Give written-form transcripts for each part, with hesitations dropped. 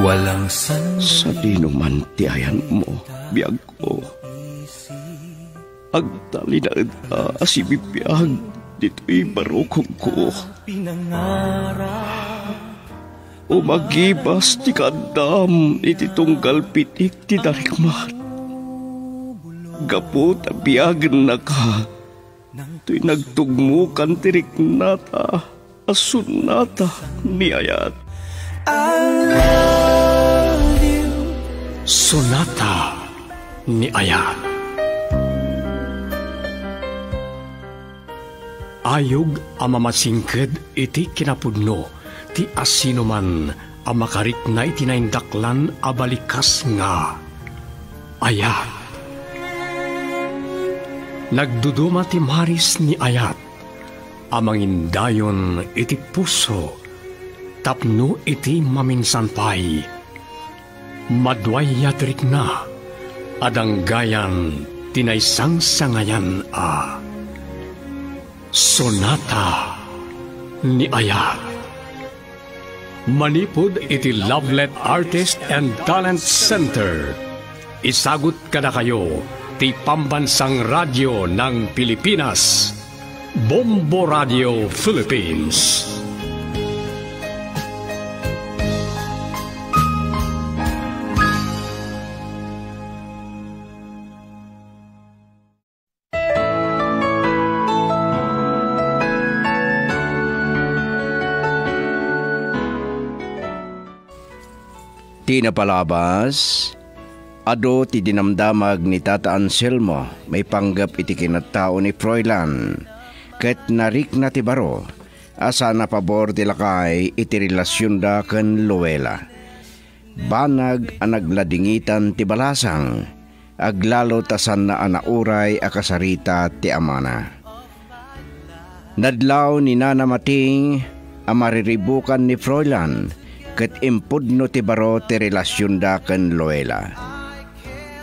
Walang sa dinuman ti ayan mo, biyag ko. Ang tali na asibibiyag, dito'y barukog ko. Umagibas ti kadam, iti tunggal pitik ti darikmat. Gapo tabiyag na ka, to'y nagtugmukan ti riknata, asunata ni ayat. I love you. Sonata ni Ayat. Ayog ang mamasingked iti kinapudno, ti asino man ang makarik na itinaindaklan abalikas nga. Ayat. Nagduduma ti maris ni Ayat, amangindayon iti puso, tapno iti maminsan pay. Madway yatrik na, adanggayan tinaysang sangayan a. Sonata ni Ayat. Manipod iti Lovelet Artist and Talent Center. Isagot kada kayo ti Pambansang Radyo ng Pilipinas, Bombo Radio Philippines. Ti napalabas, ado ti dinamdamag ni Tata Anselmo, may panggap iti kinatao ni Froilan, ket narik na ti baro, asa na pabor ti lakay iti relasyon da ken Luela. Banag ang nagladingitan ti balasang, aglalo tasan na anauray akasarita ti amana. Nadlaw ni Nana Mating, amariribukan ni Froilan, ket impudno ti baro ti relasyon da ken Luela.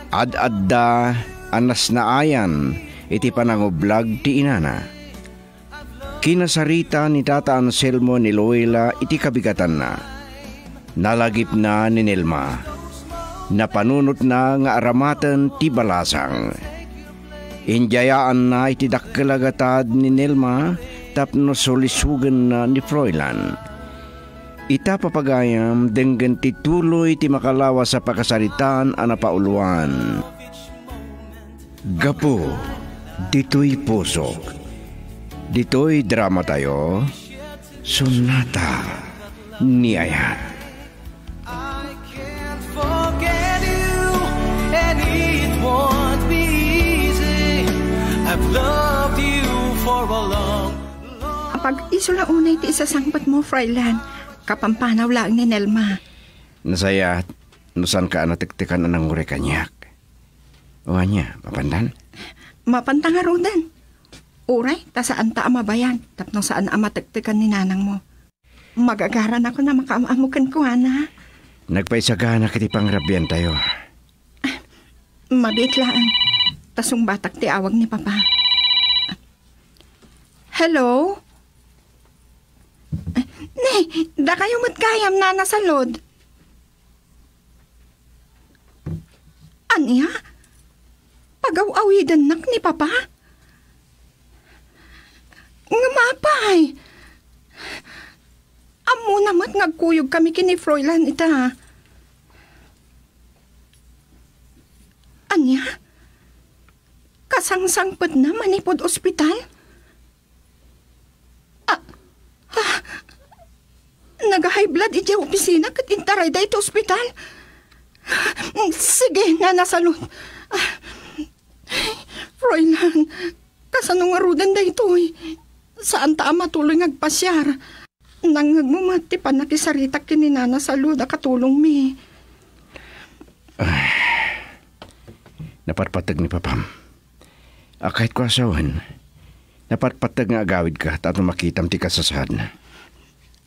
Ad-adda anas naayan iti panangublag ti inana. Kinasarita ni Tata Anselmo ni Luela iti kabigatan na. Nalagip na ni Nelma. Napanunot na nga aramatan ti balasang. Injayaan na iti dakkalagatad ni Nelma tapno solisugan na ni Froilan. Ita papagayam denggan ti tuloy ti makalawa sa pakasaritaan a napauluan. Gapo, dito'y pusok. Dito'y drama tayo. Sonata ni Ayat. I can't forget you, and it won't be easy. I've loved you for a long. Kapag isula unay ti isasangpat mo, Froilan, kapampanaw lang ni Nelma. Nasaya, nusan ka natiktikan anang uri kanyak. O anya, mapandan? Mapantang arudan. Uray, ta saan ta amabayan, tapno saan amatiktikan ni nanang mo. Magagaran ako na makaamukan ko, ana. Nagpaisaga na kiti pangrabyan tayo. Mabitlaan. Tasong batak ti awag ni Papa. Hello? Ne, da kayo matkayam na nasa lod. Anya? Pagaw-awidan nak ni Papa? Nga mapay. Amo namat nagkuyog kami kini Froilan ita. Anya? Kasangsangpad na manipod ospital? Nag-high blood iti opisina kat intaray da iti ospital. Sige, nanasalot. Froilan, kasanong arudan da ito saan ta matuloy ngagpasyar. Nang nagmumati pa nakisarita kininana sa luda katulong mi. Naparpatag ni Papam. Kahit ko asawan, naparpatag nga agawid ka tato makitam ti kasasad na.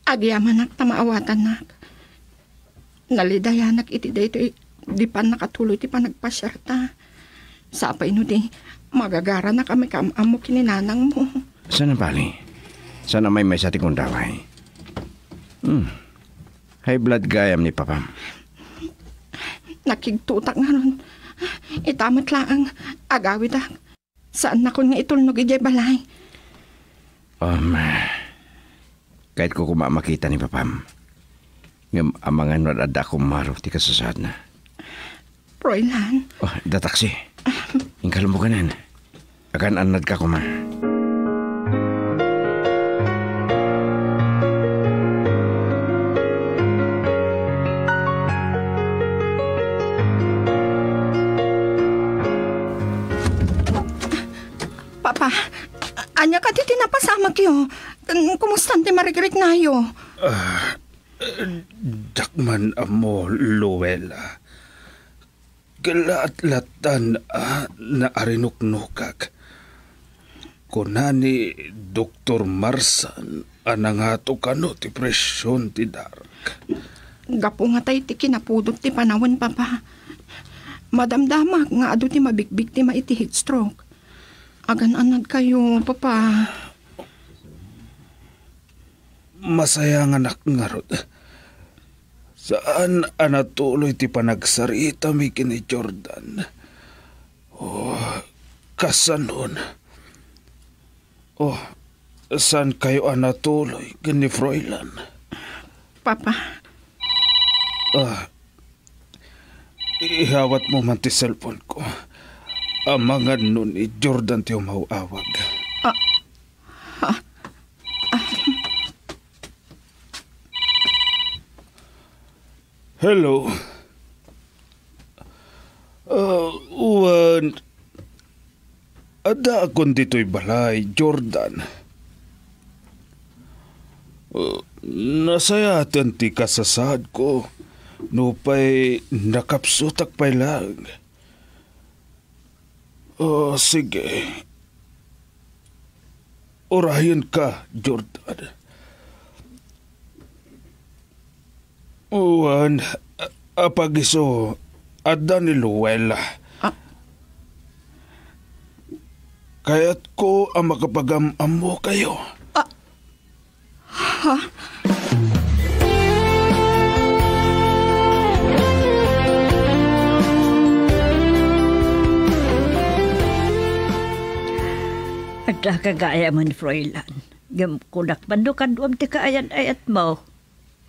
Agyaman nak tamaawatan nak. Nalidayanak iti dayto di pa nakatuloy ti pa nagpasyar ta. Sa pa di magagara na kami kaamo kininanang mo. Sana bali? Sana may sa tikong daway. High blood gayam ni Papam. Nakigtutak nga ron. Itamat lang, agawid saan na kon nga itulnog ijay balay. Kahit ko kumamakita ni Papam, amangan wadada akong maro ti kasasad na. Froilan. Dataksi. Ingkalong mo kanan. Akan anad ka kuma. Papa, anya ka ti tinapasama kiyo. Kumusta ti marigirik na yo? Dakman amo, Luella. Galat-latan na arinuknukak. Kunani Dr. Marsan anangato kano ti presyon ti Darak. Gapo nga tayo ti kinapudot ti panawan, Papa. Madamdamak nga ado ti mabigbig ti maiti heat stroke. Agan-anad kayo, Papa. Masaya nga nakngarod. Saan anatuloy ti panagsarita mi kini Jordan? Kasanon. Saan kayo anatuloy kini Froilan? Papa. Ihawat mo man ti cellphone ko. Amangan nun ni Jordan ti umawawag. Hello. Ada akong dito'y balay, Jordan. Nasayatan ti kasasad ko. Nupay nakapsutak pa'y lang. Sige. Orahin ka, Jordan. Apagiso, ada ni Luella. Kaya't ko ang makapag-am mo kayo. Ada kagaya man, Froilan. Kunak bandukan duam ti kaayat-ayat mo.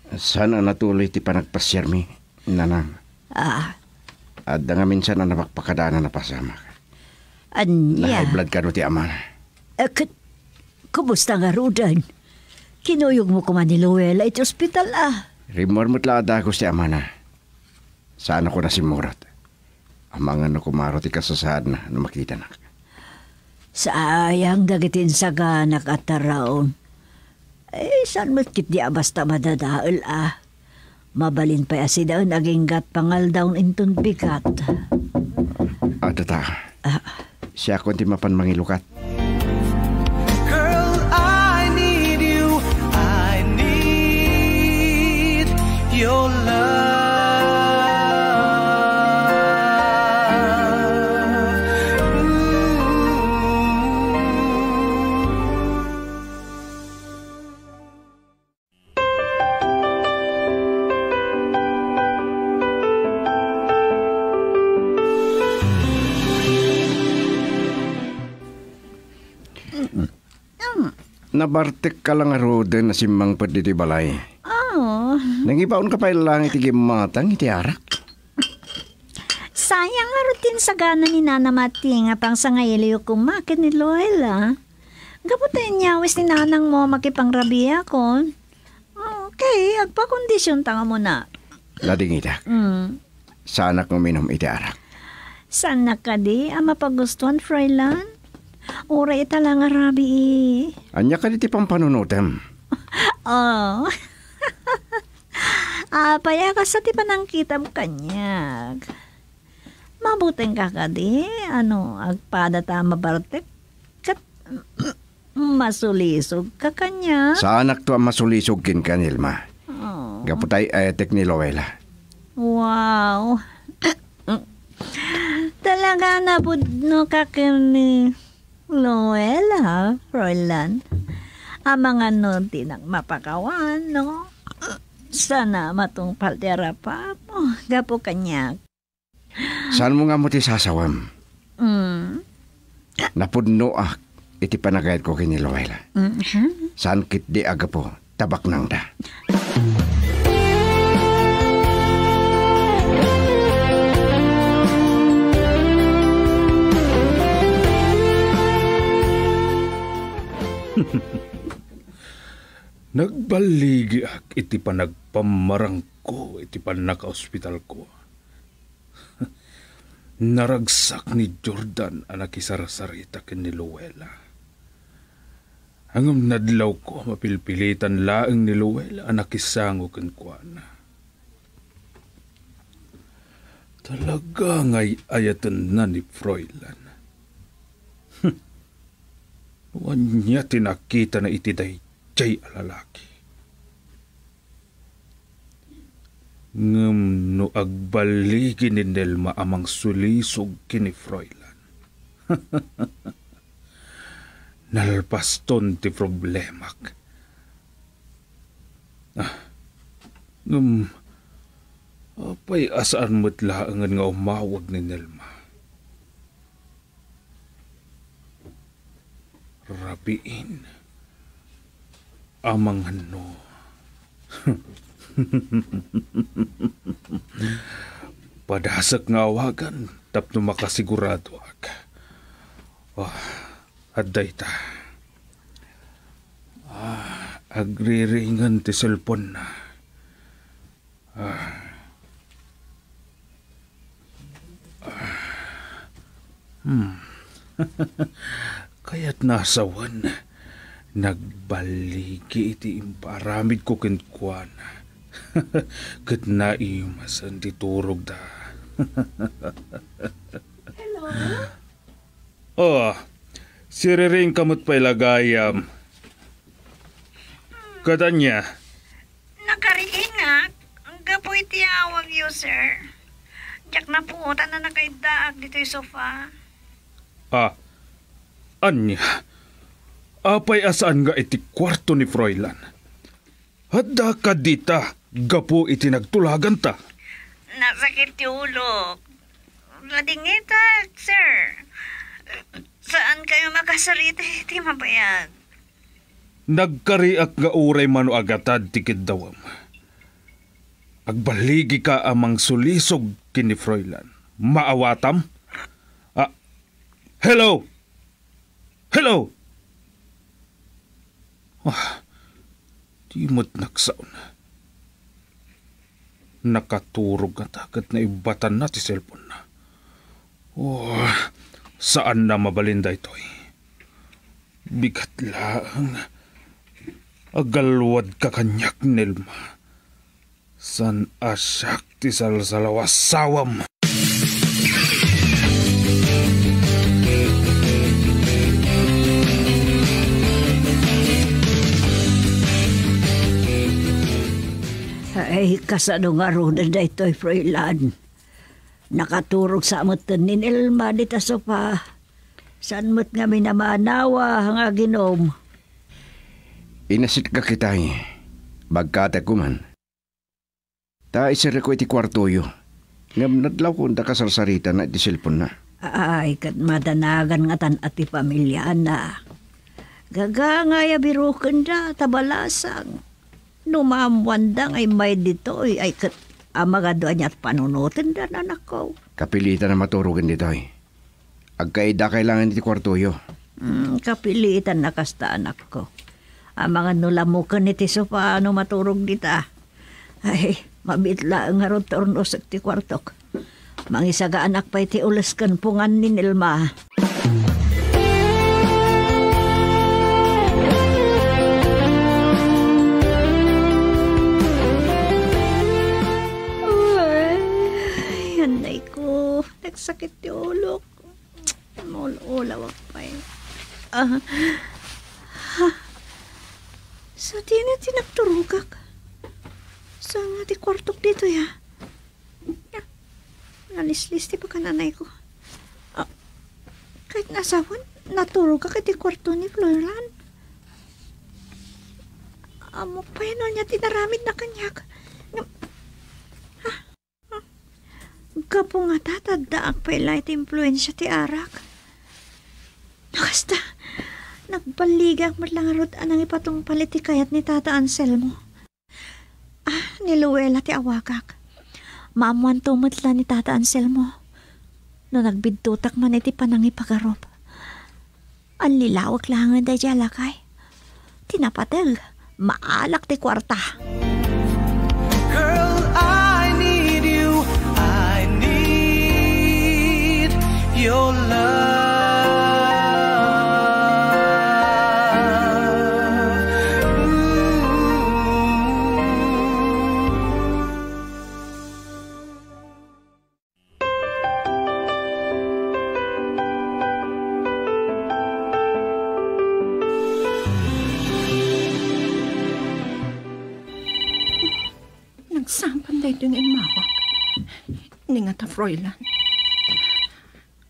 Sana natuloy ti panagpasyar mi, nanang. Ada nga minsan na napakpakadaanan na pasama ka. Anya? Na-high blood ka no ti ama. Kumusta nga Rudan? Kinuyog mo kuman ni Luella iti ospital Rimor mo't laada ako si ama na. Saan ako na si Murat? Amangan na kumaro ti kasasad na makita na. Sayang dagitin sa ganak at taraon. Saan matkit di basta madadaal Mabalin pa si daon aging gat pangal daon inton bigat. Data. Siya konti mapan mangilukat. Girl, I need you. I need your love. Nabartek ka lang Roden na simang pwede balay. Nangibaon ka pa lang iti gimatang iti arak. Sayang nga rutin sa gana ni Nana Mati nga pang sa ngayiliyo kumakit ni Loela. Gaputin niya wis ni nanang mo makipangrabiya kon. Okay, agpakondisyon tanga mo na. Lading ita. Sana kong minom iti arak. Sana ka di ang mapagustuhan, Froilan? Uray lang nga rabi Anya ka diti pang panunutem. Paya ka sa ti panangkita mo kanyag. Mabuting ka di. Agpada ta mabartek. Kat masulisog ka kanya. Sa anak to ang masulisog kin ka, Nilma. Gaputay etek ni Loela. Wow. Talaga na budno ka kini Loela, Froilan. Ang mga tinang mapakawan, no? Sana matungpal tira pa mo. Gapo kanya. Saan mo nga mo ti sasawam? Napudno iti panagayad ko kini Luella. Saan kit di aga po, tabak nang da. Nagbaligi iti panagpamarang ko, iti panaka-ospital ko. Naragsak ni Jordan anak isarasarita ken ni Luella. Hangam nadlaw ko mapilpilitan laeng ni Luella anak isango ken kuana. Talaga ngay ayatan na ni Froilan. Wanya tinakita na iti dayjay alalaki. Ngem no agbaligi ni Nelma amang sulisog kini Froilan. Nalpaston ti problemak. Ngem apay asaan mo't laangan nga umawag ni Nelma. Rabiin amang ano. Padasak nga awagan tapno makasigurado ak. Adday ta. Agriringan ti cellphone na. Kaya't nasawan, nagbaligi iti imparamid ko kenkwana. Kat naimasan ti turog da. Hello? Siriring kamot pa'y lagayam. Katanya? Nakariingat. Ang gapoy tiyawag yo, sir. Diyak na puta na nakaidaag dito yung sofa. Anya? Apay asaan nga iti kwarto ni Froilan? Hadda ka dita, gapo iti nagtulagan ta. Nasakit yung ulo. Ladingita, sir. Saan kayo makasarita? Di mabayad. Nagkariak nga uray mano agatad tikid dawam. Agbaligi ka amang sulisog kini Froilan. Maawatam? Hello? Hello? Di mo't naksaon. Nakaturog at agad na ibatan na ti cellphone na. Saan na mabalinda ito'y? Bigat lang. Agalwad ka kanyak, Nelma. San asyak ti salsalawas sawam. Ay, kasano nga ron na ito'y Froilan. Nakaturog sa amot ni Nelma dita sopa. Saan mo't nga minamanawa nga ginom? Inasit ka kitay, bagkata kuman. Ta isira ko iti kwartoyo. Ngam nadlaw ko da kasarsarita na iti cellphone na. Ay, kat madanagan nga tan ati pamilya na. Gagangaya birukan da, tabalasang. Numamwandang ay may dito ay kat amagadoan niya at panunutin da anak ko. Kapilitan na maturugan dito ay. Agkaida kailangan iti kwartoyo. Kapilitan na kasta anak ko. Mga nulamukan iti so paano maturog dita. Ay, mabitla nga ron tornos at ti kwartok. Mangisaga anak pa iti ulaskan pungan ni Nelma. Ay, anay ko. Nagsakit ti ulo ko. Ulawak pa eh. Sa di na tinagturugak. Sa nga ti kwartok dito ya. Nanislis ti pagkananay ko. Kahit nasawan, naturugak iti kwarto ni Floran. Amo pa yun niya tinaramid na kanyak. Kapo nga tatadda ang pailayt influensya ti arak. Nakasta, nagbaligang matlangarod anang ipatong paliti kayat ni Tata Anselmo. Ni Luella ti awakak. Maamuan tumutla ni Tata Anselmo. No nagbidtutak man iti panangi pagarop. Ang lilawak lang ang dadya lakay. Tinapatag, maalak ti kwarta. Girl, I need you. I need your love. Nagsampan da ito ng mawak. Ni nga ta Froilan.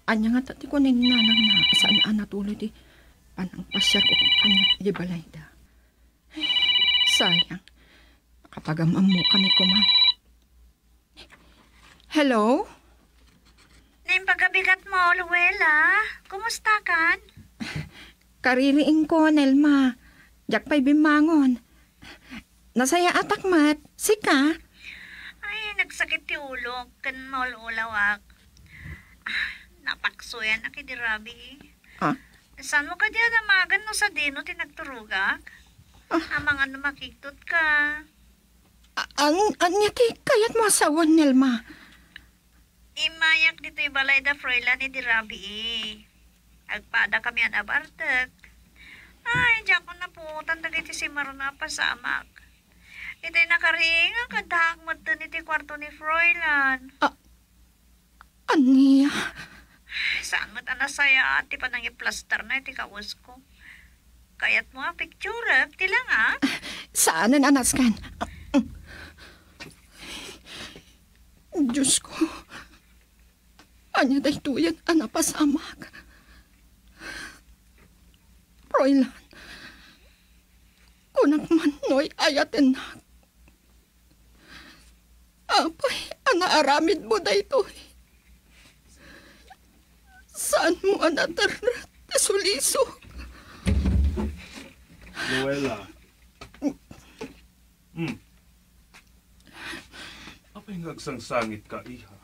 Anya nga tati ko ni nanang na saan natuloy di panang pasyar ko kanya di balayda. Sayang. Nakapagam mo kami kuman. Hello? Nang pagabigat mo, Luella. Kumusta kan? Kaririing ko, Nelma. Jak pa'y bimangon. Nasaya atak mat. Sika? Ay, nagsakit ti ulo. Kan maululawak. Napaksuyan na kidirabi. Ah? Saan mo ka diyan namagan no sa dino tinagturugak? Amang ano makiktot ka. Anya ti kayat mo asawan, Nelma. Imayak dito yung balay da Froilan ni Dirabi Agpada kami ang abartek. Ay, diyan ko na po. Tandag iti si Maruna pasamak. Ito'y nakaringa kadahag mo ito iti kwarto ni Froilan. Anya? Saan mo tanasaya ati pa nang i-plaster na iti kawas ko. Kayat mo ang picture, ti lang ha? Saan ang anaskan? Diyos ko. Anya day tuyad anapasamak. Froilan. Kunak man no'y ayaten na. Apay, anaaramid mo day to'y. Saan mo anatarat? Suliso. Luella. Apay ngagsangsangit ka, iha.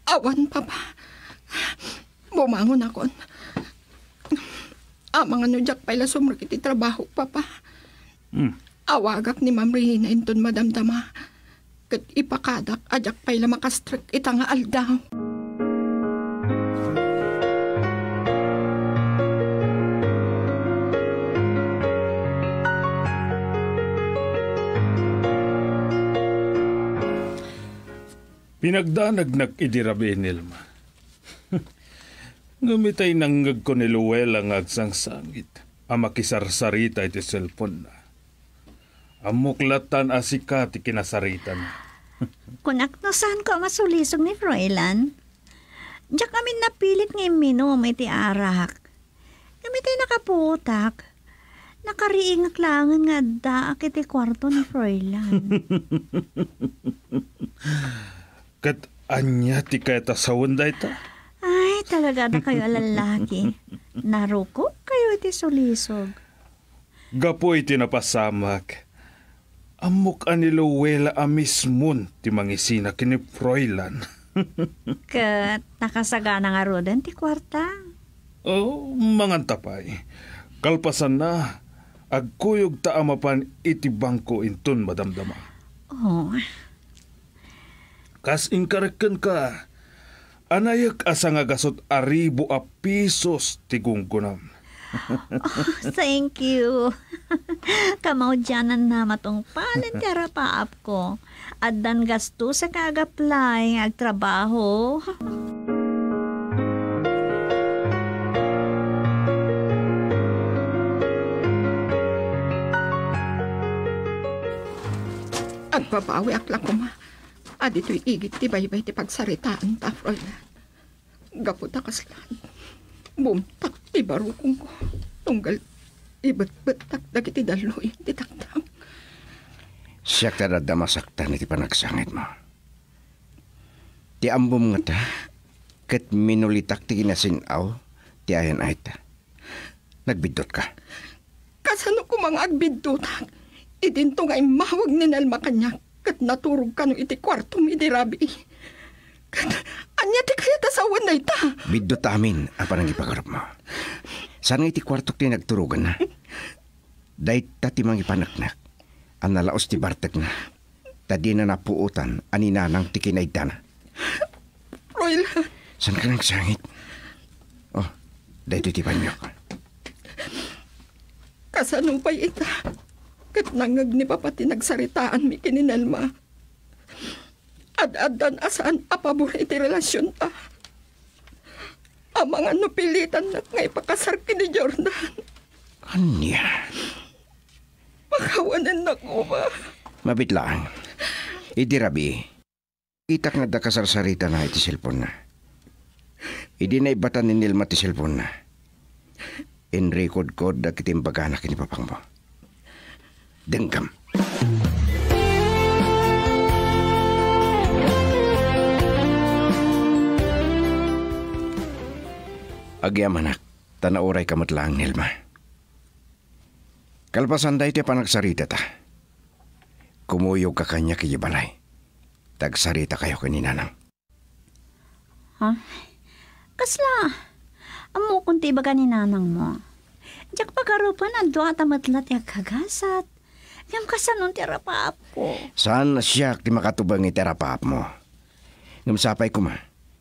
Awan, Papa. Bumangon ako. Mga nudyak pala sumrikit trabaho, Papa. Awagak ni Ma'am Rina inton madamdama. Kat ipakadak, ajak pala makastrik itang aldaw. Pinagdanagnak idirabi, Nilma. Gumitay nanggag ko ni Luella ang agsangsangit. Amakisarsarita iti cellphone na. Amuklatan asika ti kinasaritan. Kunak no saan ko masulisog ni Froilan? Diyak kami napilit ng minom iti arak. Gamitay nakaputak. Nakariing aklangan nga daak iti kwarto ni Froilan. Kat anya ti kaya tasawon da ita? Ay, talaga na kayo alalaki. Naruko kayo iti sulisog. Gapo iti napasamak. Amok ani Luella amismon ti mangisina kini Froilan. Kat nakasagana nga rodan ti kwarta. Oh, mangantapay. Kalpasan na. Agkuyog ta amapan iti bangko inton madamdama. Oh. Kas inkarekken ka. Anayak asa nga gasot aribo a pisos ti gunggunam. Thank you. Kamaw dyanan na matong palentera paap ko. At dan gasto sa kag-apply agtrabaho. Agbabawi akla ko ma. Adito'y igit ti baybay ti pagsaritaan ta, Froilan. Gaputa kaslan. Bumtak ti barukong ko. Tunggal ibat-batak dagiti daloy ti taktang. Siyak ta damasak iti panagsangit mo. Ti ambom nga ta, kat minulitak ti kinasinaw, ti ayan ay ta. Nagbidot ka. Kasano ko mga agbidutak? Idinto nga imawag ni Nelma kanya, kat naturog ka no iti kwarto mi di Rabi. Kat, anya ti kaya tasawan na ita? Bidot amin, apa nang ipagarap mo. Saan nga iti kwarto ti nagturugan na? Dahit ti mang ipanaknak, ang nalaos ti Bartek na. Tadi na napuutan, aninanang ti kinayda na. Froilan. Saan ka nang sangit? Oh, dahil ti banyo ka. Kasanong pa ita? Kat nangag ni papati nagsaritaan mi kininalma. Ad-adan asaan apabor iti relasyon ta. Ang mga nupilitan na nga ipakasar kini Jordan. Anya? Makawanan na ko ba? Mabitlaan. Idi Rabi, itak nga da kasarsarita na iti cellphone na. Idi na ibatan ni Nilma ti cellphone na. In record ko da kitimbaga na kinipapang mo. Denggam. Agyamanak, tanauray kamatlaang Nilma. Kalpasan da iti panagsarita ta. Kumuyog ka kanya kiyibalay. Tagsarita kayo kaninanang. Ha? Kasla, amo kung tiba ka ni nanang mo. Diyak pagarupan ang doa tamatlat yung kagasat. Yung kasanon tirapaap ko. Saan na siya ti makatubang iterapaap mo? Ngamsapay ko ma,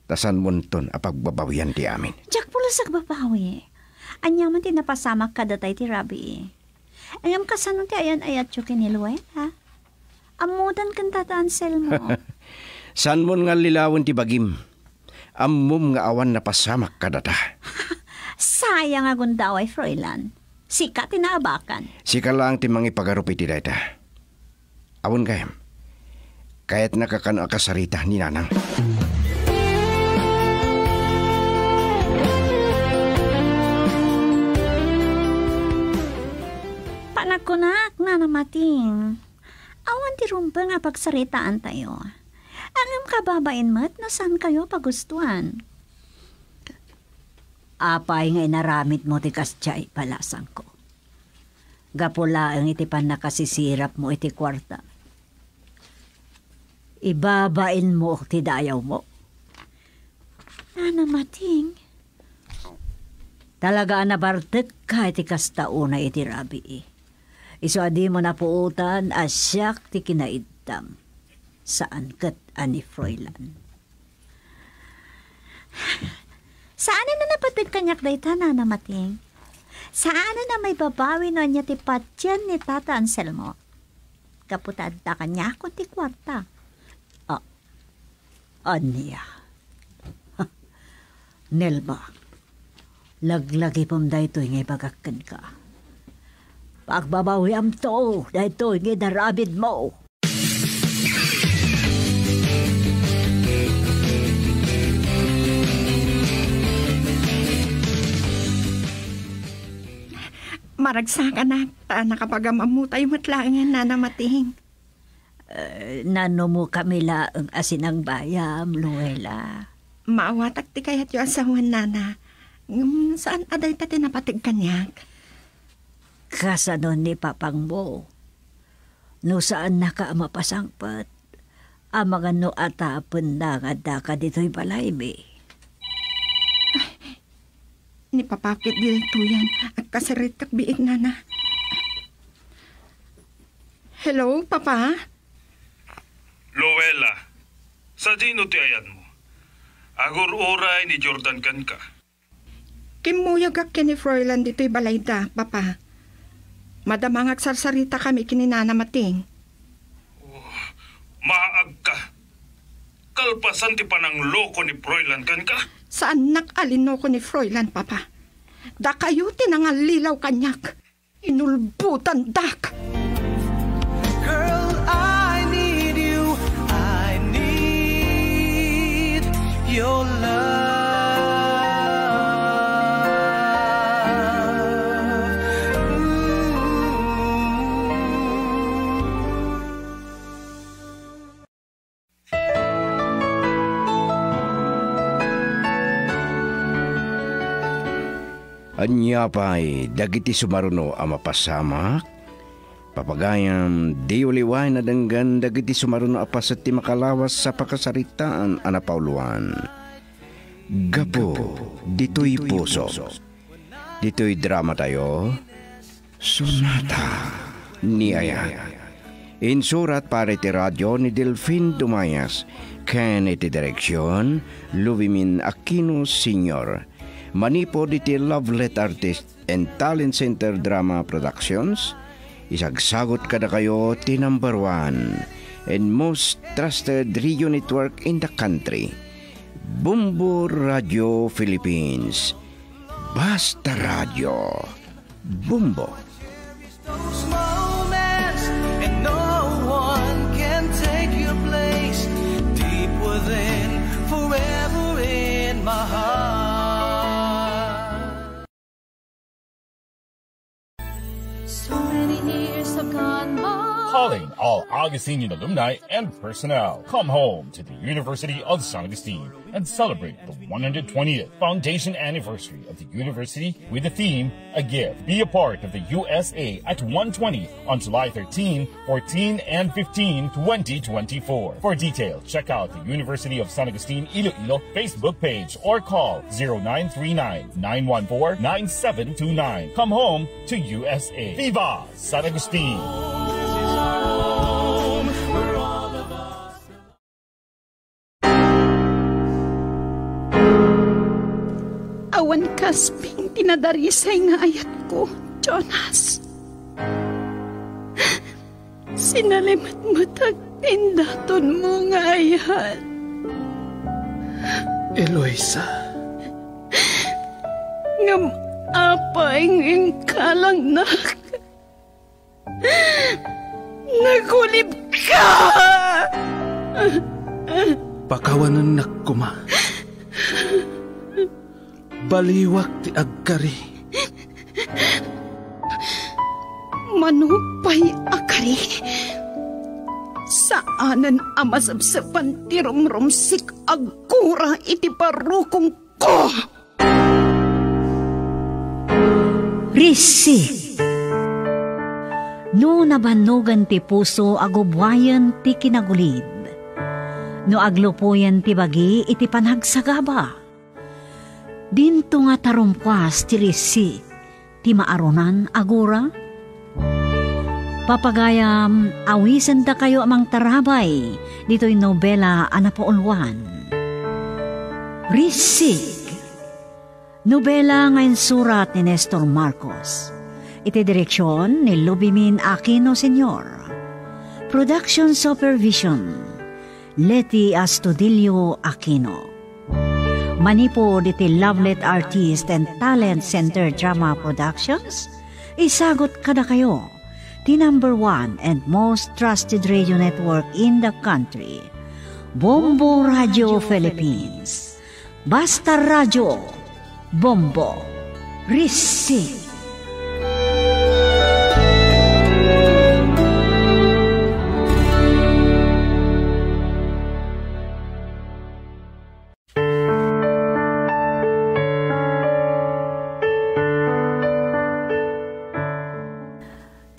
tasan munton apagbabawian ti amin. Diyak pula sa babawi. Anyaman ti napasamak ka datay ti Rabi. Ayam kasanon ti ayan ayat yung kiniluwela. Amudan kan tatansel mo. Saan mo nga lilawan ti bagim? Ammom nga awan na pasamak ka data. Sayang agun daw ay Froilan. Sika tinaabakan. Sika lang ti mangi pagarupi ti data. Awan kayam. Kaya't nakakano akasarita ni nanang. Panagkunak na namating. Awan ti rumpa nga pagsaritaan tayo. Angam kababain mo't no saan kayo pagustuhan. Apay nga inaramit mo ti kastyay palasang ko. Gapula ang itipan na kasisirap mo iti kwarta. Ibabain mo ti dayaw mo. Nanamating. Talaga na Bartek ka iti kastauna iti Rabi. Iso adi mo na puutan asyak ti kinaidtam. Saan kat ani Froilan? Saan na napatig kanyak dayta nanamating? Saan na may babawi no niya ti patyan ni Tata Anselmo? Kaputad ta kanya ko ti kwarta. Anya. Nelma. Laglagi pom dayto ngay bagakkan ka. Pagbabawi am to, dayto ngay darabid mo. Maragsa ka na, ta nakapagamamutay matlangan na namating. Nano mo kami laang asinang bayam, Luela. Maawatak ti kayat yung asawan nana. Saan aday ta tinapatig kanyak? Kasanon ni papang mo. No saan naka mapasangpat. Ang mga no atapon na nga daka dito'y balay mi. Ni papakit direkto yan. At kasarit kakbiit nana. Hello, Papa? Luella, sa dino ti ayan mo? Agur oray ni Jordan kan ka. Kimuyag ak kini Froilan dito'y balayda, Papa. Madamang agsarsarita kami kininana mating. Maag ka. Kalpasan ti panang loko ni Froilan kan ka? Saan nakalino ko ni Froilan, Papa? Da kayo tinangalilaw kanyak. Inulbutan dak. Girl, I need you. I need your love. Ooh. Anya pa'y dagiti sumaruno ang mapasamak, papagayam di uliway na danggan dagiti sumaruno apas at ti makalawas sa pakasaritaan anapauluan. Gapo, dito'y puso. Dito'y drama tayo, Sonata ni Aya. Insurat para iti radyo ni Delfin Dumayas, ken iti direksyon, Luvimin Aquino Sr. Manipod iti Lovelet Artist and Talent Center Drama Productions, isagsagot kada kayo ti number 1 and most trusted radio network in the country, Bombo Radio Philippines. Basta Radio. Bombo. Those moments, and no one can take your place. Deep within, forever in my heart. So many years have gone by. Calling all Augustinian alumni and personnel. Come home to the University of San Agustin and celebrate the 120th foundation anniversary of the university with the theme, A Gift. Be a part of the USA at 120 on July 13, 14, and 15, 2024. For details, check out the University of San Agustin Iloilo Facebook page or call 0939-914-9729. Come home to USA. Viva San Agustin! Awan kasping tinadarisay nga ayat ko, Jonas. Sinalimat matag tindaton mo nga ayat. Eloisa. Ngam apay ng kalang nagulib ka! Pakawanan na kuma. Baliwak ti agkari. Manupay akari. Saanan amasabsapan ti rumrumsik agkura iti parukong ko. Risik. No nabanugan ti puso agubwayan ti kinagulid. No aglupuyan ti bagi iti panhagsagaba. Dinto nga tarumpwas ti risi ti maarunan agura. Papagayam awisan ta kayo amang tarabay dito'y nobela anapaulwan. Risik. Nobela ngayon surat ni Nestor Marcos. Iti direksyon ni Lubimin Aquino Sr. Production Supervision Leti Astudillo Aquino. Manipod iti Lovelet Artist and Talent Center Drama Productions, isagot kada kayo, the number 1 and most trusted radio network in the country, Bombo Radio Philippines. Basta Radio, Bombo, Risik.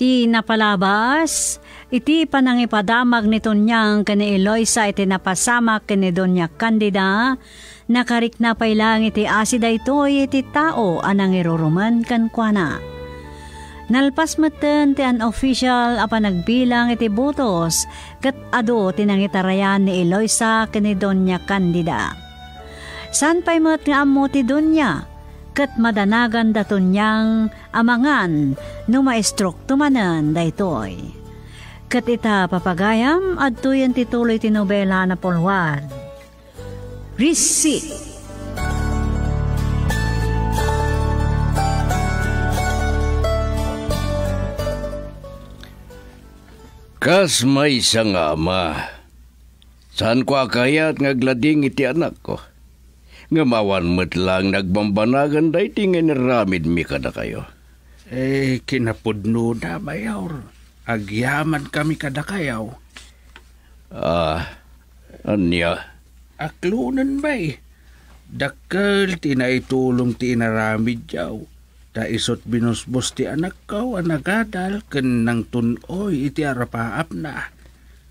Iti napalabas, iti panangipadamag ni Tonyang kani Eloisa iti napasamak kani Doña Candida, nakarik na pailang iti asida ito'y iti tao anang iruruman kankwana. Nalpas meten ti unofficial apa nagbilang iti butos, kat ado tinangitarayan ni Eloisa kani Doña Candida. San pa'y met nga amo ti Doña? Kat madanagan daton niyang amangan no maestrok tumanan daytoy. Kat ita papagayam adtoy ang tituloy ti nobela na polwan. Risik. Kas may isang ama, saan ko akayat ngaglading iti anak ko? Ngamawan mo't lang nagbambanagan dahi tingin ramid mi kada kayo. Kinapudno na bayaw. Agyaman kami kada kayaw. Anya? Aklunan ba'y? Dakal tinaitulong tinaramid yaw. Da isot binusbos ti anak ko, anagadal, ken nang tunoy iti arapaap na.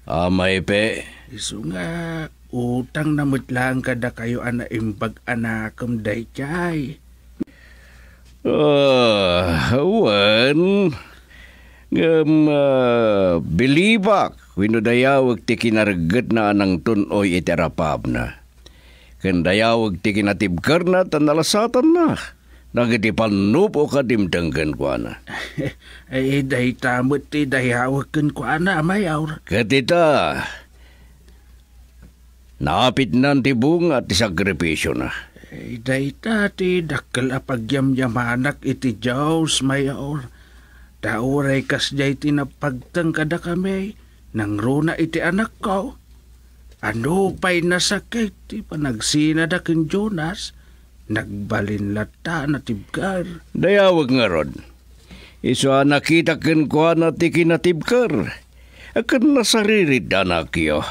Amay pe. Isu nga, utang namutlang kada kayo imbag anakam day chay. Wan. Bilibak. Winudayawag ti kinargat na anang tunoy iti arapab na. Kandayawag ti kinatibkar na tanalasatan na. Nagiti panupo ka dimdanggan ko na. Ay, dahi tamot ti dayawag ko na, mayaw. Katita, naapit na ti bunga ti sakripisyo na. Ay, dahi ti dakkel apagyamyamanak iti Diyos, mayaw. Dauray kas jay tinapagtang kada kami, nang runa iti anak ko. Ano pa'y nasakit, ti panagsinada ken Jonas, nagbalin lata na tibkar. Dayawag nga rod. Iso nakita ken ko na ti kinatibkar. Akan nasaririd anak yo.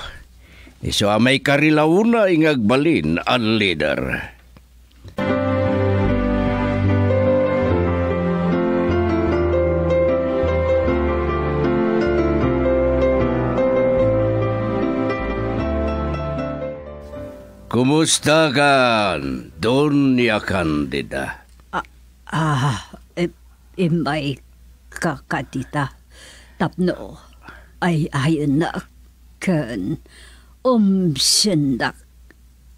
Iso may karilawuna ingagbalin ang leader. Kumusta kan, Doña Candida? Imay kakatita. Tapno, ay ayon na kan sindak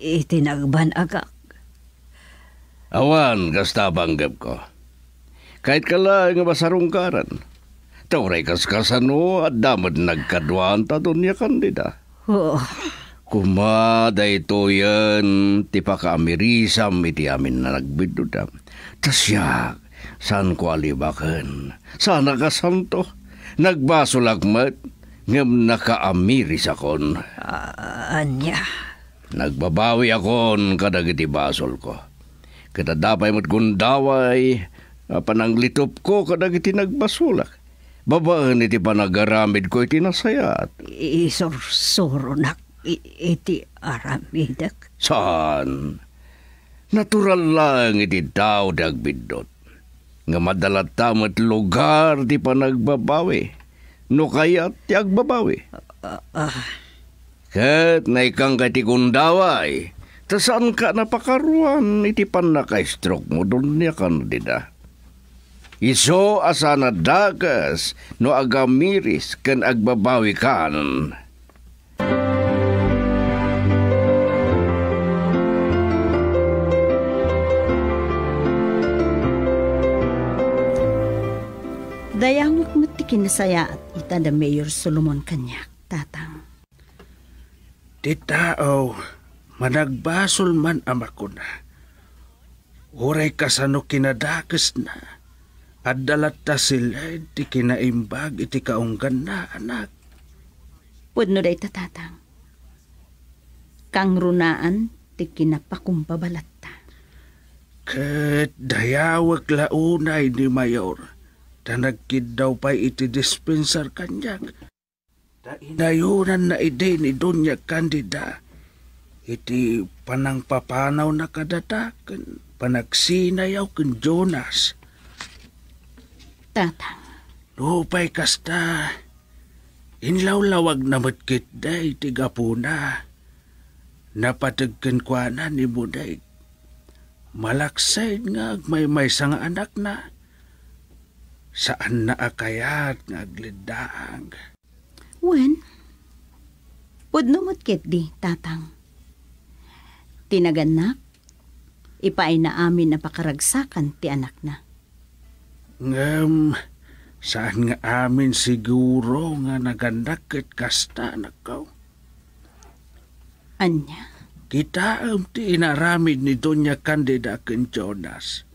itinagbanagak. Awan, kasta banggap ko. Kahit kala nga masarungkaran. Tauray kaskasano at damad nagkadwaan ta Doña Candida. Kumada ito yan, ti pakaamirisam iti amin na nagbidudam. Tasyak, saan ko alibakan? Sana ka santo, nagbasulagmat, ngam nakaamiris akon. Anya? Nagbabawi akon kadag iti basol ko. Kada dapay mo't gundaway, pananglitop ko kadag iti nagbasulak. Babaan iti panagaramid ko iti nasayat. Isor-soro iti aramidak. Saan? Natural lang iti tao dagbidot. Nga madalat tamat lugar di pa nagbabawi. No kaya ti agbabawi. Kat naikang kati kundaway. Tasan ka napakaruan iti pan naka-stroke mo Doña Candida. Iso asana dagas no agamiris ken agbabawi kan. Dayamot mo ti kinasaya at ita da Mayor Solomon Kanyak, tatang. Ti tao, managbasol man amako na. Uray kasano kinadakas na. At dalat ta sila ti kinaimbag iti kaunggan na anak. Pudno day tatang. Kang runaan ti kinapakumbabalat ta. Kat dayawag launay ni Mayor. Ta nagkid daw pa iti dispensar kanyak. Ta inayunan na ide ni Doña Candida. Iti panangpapanaw na kadata ken panagsinayaw ken Jonas. Tatang. Lupay kasta. Inlawlawag na matkit day tigapuna. Napatagkan kwa na ni Buday. Malaksayd nga may sang anak na. Saan na akayat nga aglidaang? Wen, pudno mo't di, tatang. Tinaganak, ipaay na amin na pakaragsakan ti anak na. Saan nga amin siguro nga nagandak ket kasta anak ko? Anya? Kita ti inaramid ni Doña Candida ken Jonas.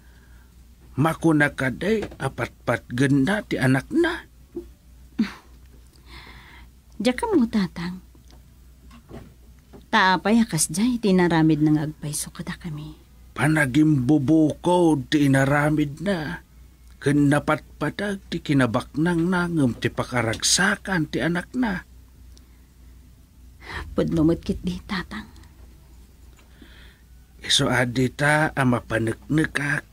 Makuna kaday apat-pat ganda ti anak na. Diya mo, tatang. Taapay akas jay, tinaramid ng agpayso kada kami. Panagimbubuko ti inaramid na. Ken napatpatag ti kinabaknang nangem ti pakaragsakan ti anak na. Pudlumot kit di, tatang. Iso adita ang mapaneknekak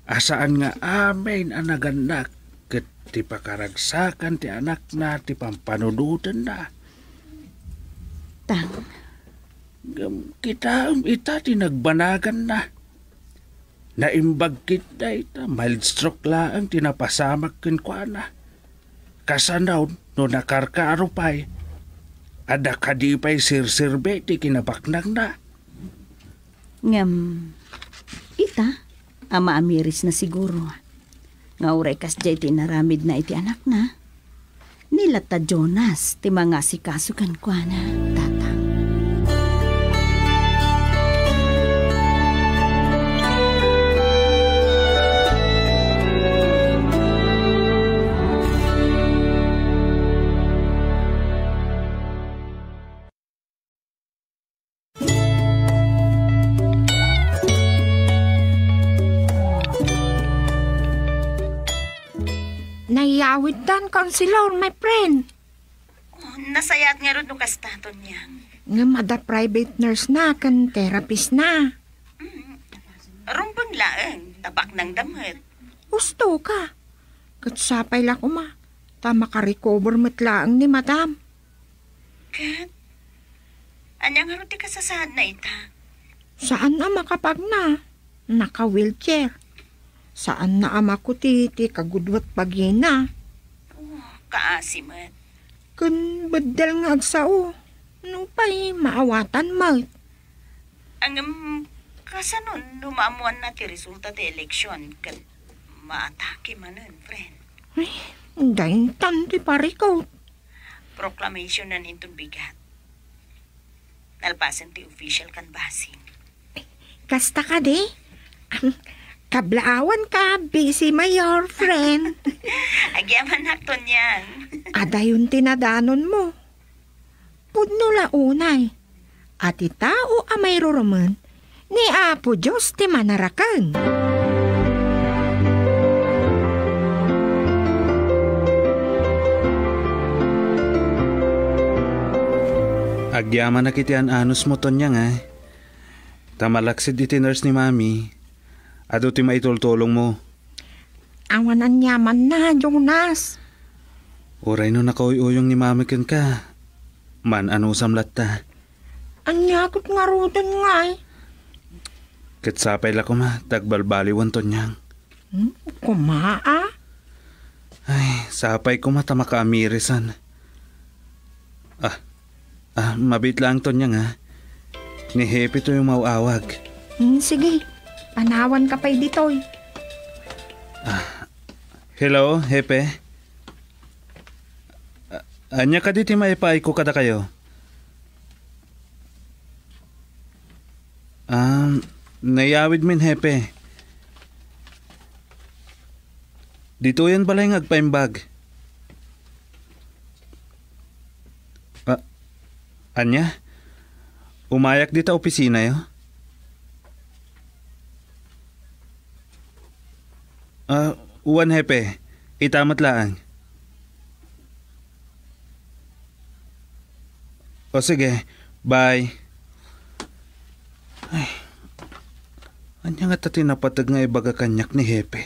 Asaan nga amin ang naganak ket ti pakaragsakan ti anak na ti pampanudutan na. Tang, Kita ita ti nagbanagan na. Naimbag kita ita, mild stroke laang tinapasamak kinkwana. Kasanaw no nakarkaro pa'y, ada kadipay sirsirbe ti kinabaknang na. ngam, ita, ama amiris na siguro. Nga uray kas jay tinaramid na iti anak na. Nilata Jonas, ti mga sikasukan kwa na, tatang. Nayawid dan, Counselor, my friend. Nasayat nga ron no kastaton niya. Nga mada private nurse na, kan therapist na. Rumbang laang, tabak ng damit. Gusto ka. Katsapay la ko ma. Tama ka recover matlaang ni madam. Kat, anyang harot ti kasasad na ita? Saan na makapag na? Naka-wheelchair. Saan na ama ko ti kagudwat pagina? Kaasimat. Kun bedel nga agsao. Nung pa'y maawatan mo. Ang kasanon, lumamuan na ti resulta ti eleksyon. Kat maatake manan, friend. Ay, dahin tan ti parikaw. Proclamation nan intong bigat. Nalpasan ti official canvassing. Kasta ka di? Kablaawan ka, busy mayor, friend. Agyaman nakton yan. Ada yung tinadanon mo. Pudno la unay. At itao amay roroman, ni Apo Diyos ti manarakan. Agyaman na kitian anos mo ton niya nga. Tamalaksid iti nurse ni mami. Ado ti maitultulong mo. Awanan yaman na, Jonas. Uray no nakauyuyong ni mami ken ka. Man ano samlat ta. Anyakot nga rudan nga eh. Kitsapay la ko ma, tagbalbaliwan ton niyang. Kumaa? Ay, sapay ko mata makaamirisan. Mabit lang ton niyang ha. Ni Happy to yung mauawag. Sige, panawan ka pa'y ditoy. Hello, Hepe. Anya ka diti maipay ko kada kayo? Nayawid min, Hepe. Dito yan balay ng agpaimbag. Anya? Umayak dito opisina yo? Uwan, Hepe. Itamat laang. O sige, bye. Ay, anya nga tati napatag nga ibaga kanyak ni Hepe.